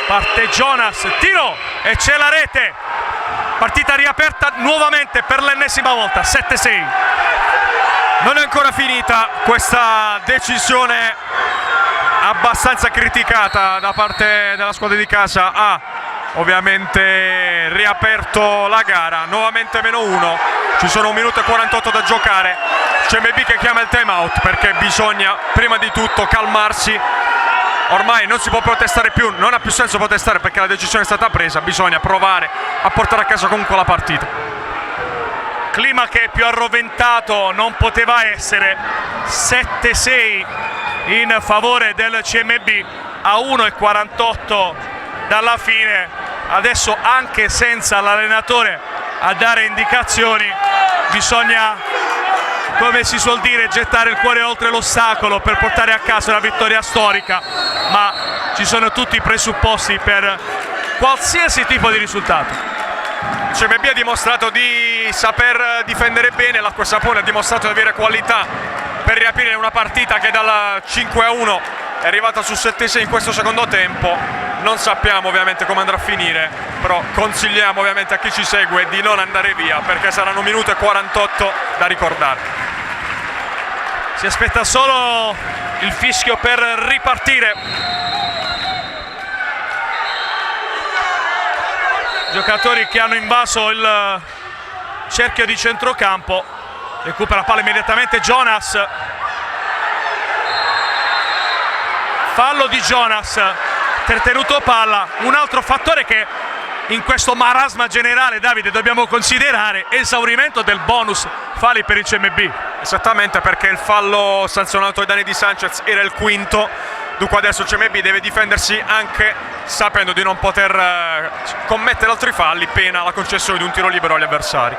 Parte Jonas, tiro e c'è la rete. Partita riaperta nuovamente per l'ennesima volta, 7-6. Non è ancora finita questa decisione abbastanza criticata da parte della squadra di casa. Ha ovviamente riaperto la gara, nuovamente -1. Ci sono 1 minuto e 48 da giocare. CMB che chiama il time out perché bisogna prima di tutto calmarsi. Ormai non si può protestare più, non ha più senso protestare perché la decisione è stata presa, bisogna provare a portare a casa comunque la partita. Clima che più arroventato non poteva essere, 7-6 in favore del CMB a 1:48 dalla fine. Adesso, anche senza l'allenatore a dare indicazioni, bisogna, come si suol dire, gettare il cuore oltre l'ostacolo per portare a casa una vittoria storica, ma ci sono tutti i presupposti per qualsiasi tipo di risultato. CMB ha dimostrato di saper difendere bene, l'Acqua Sapone ha dimostrato di avere qualità per riaprire una partita che dal 5-1 è arrivata sul 7-6 in questo secondo tempo. Non sappiamo ovviamente come andrà a finire, però consigliamo ovviamente a chi ci segue di non andare via, perché saranno 1 minuto e 48 da ricordare. Si aspetta solo il fischio per ripartire. Giocatori che hanno invaso il cerchio di centrocampo. Recupera palla immediatamente Jonas. Fallo di Jonas, trattenuto palla. Un altro fattore che in questo marasma generale, Davide, dobbiamo considerare: esaurimento del bonus falli per il CMB. Esattamente, perché il fallo sanzionato ai danni di Sanchez era il quinto. Dunque adesso il CMB deve difendersi anche sapendo di non poter commettere altri falli, pena la concessione di un tiro libero agli avversari.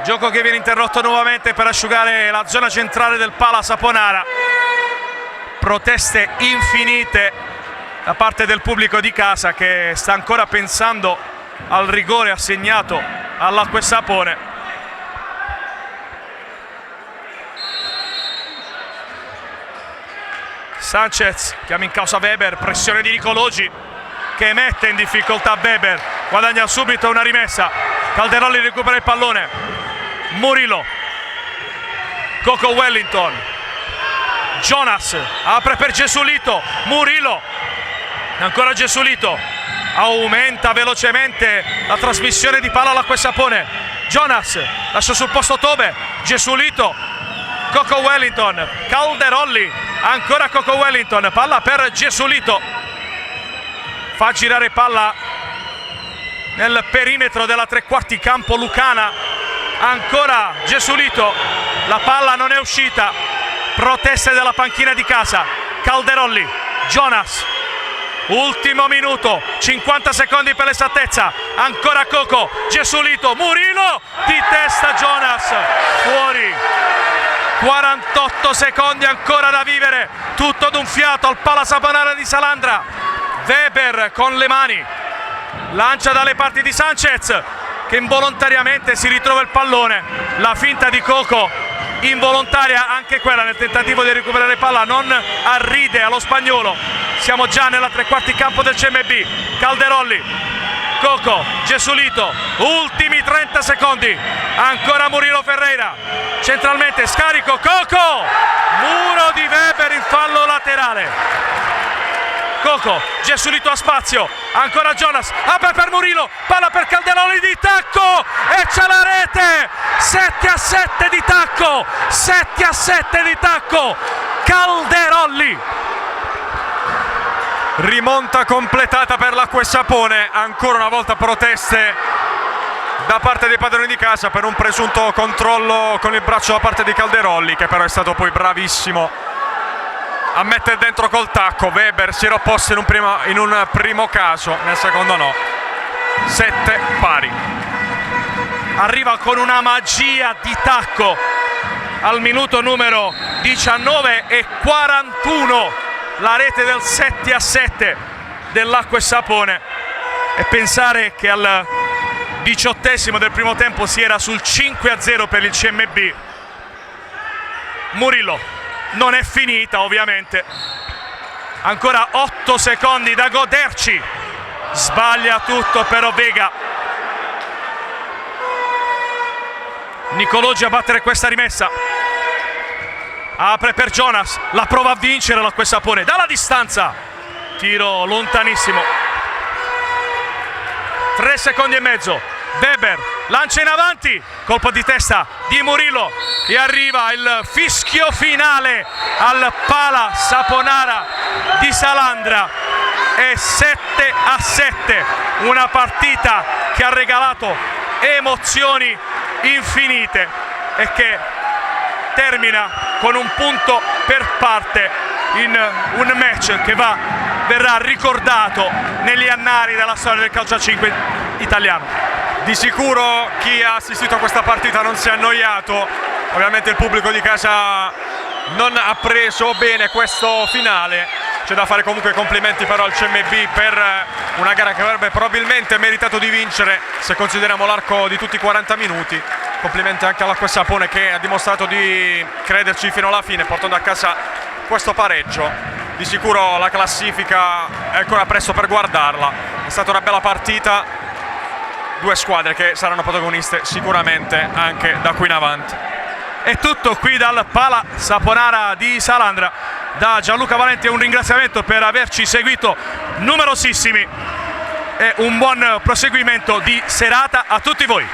Gioco che viene interrotto nuovamente per asciugare la zona centrale del Pala Saponara. Proteste infinite da parte del pubblico di casa, che sta ancora pensando al rigore assegnato all'Acqua Sapone. Sanchez chiama in causa Weber, pressione di Nicologi che mette in difficoltà Weber, guadagna subito una rimessa. Calderoli recupera il pallone. Murillo, Coco Wellington, Jonas apre per Gesulito. Murillo, ancora Gesulito, aumenta velocemente la trasmissione di palla all'Acqua Sapone. Jonas lascia sul posto Tobe. Gesulito, Coco Wellington, Calderolli, ancora Coco Wellington, palla per Gesulito, fa girare palla nel perimetro della tre quarti campo lucana. Ancora Gesulito, la palla non è uscita, proteste della panchina di casa. Calderolli, Jonas, ultimo minuto, 50 secondi per l'esattezza. Ancora Coco, Gesulito, Murillo, di testa Jonas, fuori. 48 secondi ancora da vivere, tutto d'un fiato al Pala Saponara di Salandra. Weber con le mani, lancia dalle parti di Sanchez, che involontariamente si ritrova il pallone. La finta di Coco, involontaria anche quella nel tentativo di recuperare palla, non arride allo spagnolo. Siamo già nella tre quarti campo del CMB. Calderolli, Coco, Gesulito, ultimi 30 secondi, ancora Murilo Ferreira, centralmente scarico, Coco, muro di Weber in fallo laterale. Coco, Gesulito a spazio, ancora Jonas, apre per Murillo, palla per Calderoli di tacco e c'è la rete. 7-7 di tacco, 7-7 di tacco, Calderoli. Rimonta completata per l'Acqua Sapone, ancora una volta proteste da parte dei padroni di casa per un presunto controllo con il braccio da parte di Calderolli, che però è stato poi bravissimo a mettere dentro col tacco. Weber si era opposto in un primo caso, nel secondo no. 7 pari. Arriva con una magia di tacco al minuto numero 19:41 la rete del 7-7 dell'Acqua Sapone, e pensare che al 18° del primo tempo si era sul 5-0 per il CMB. Murillo, non è finita ovviamente, ancora 8 secondi da goderci. Sbaglia tutto però Vega. Nicologi a battere questa rimessa, apre per Jonas, la prova a vincere l'Acqua Sapone dalla distanza, tiro lontanissimo. 3 secondi e mezzo. Weber lancia in avanti, colpo di testa di Murillo e arriva il fischio finale al Pala Saponara di Salandra. È 7-7, una partita che ha regalato emozioni infinite e che termina con un punto per parte in un match che verrà ricordato negli annali della storia del calcio a 5 italiano. Di sicuro chi ha assistito a questa partita non si è annoiato, ovviamente il pubblico di casa non ha preso bene questo finale. C'è da fare comunque complimenti però al CMB per una gara che avrebbe probabilmente meritato di vincere se consideriamo l'arco di tutti i 40 minuti. Complimenti anche all'Acqua e Sapone che ha dimostrato di crederci fino alla fine portando a casa questo pareggio. Di sicuro la classifica è ancora presto per guardarla, è stata una bella partita, due squadre che saranno protagoniste sicuramente anche da qui in avanti. È tutto qui dal Pala Saponara di Salandra. Da Gianluca Valenti un ringraziamento per averci seguito numerosissimi e un buon proseguimento di serata a tutti voi.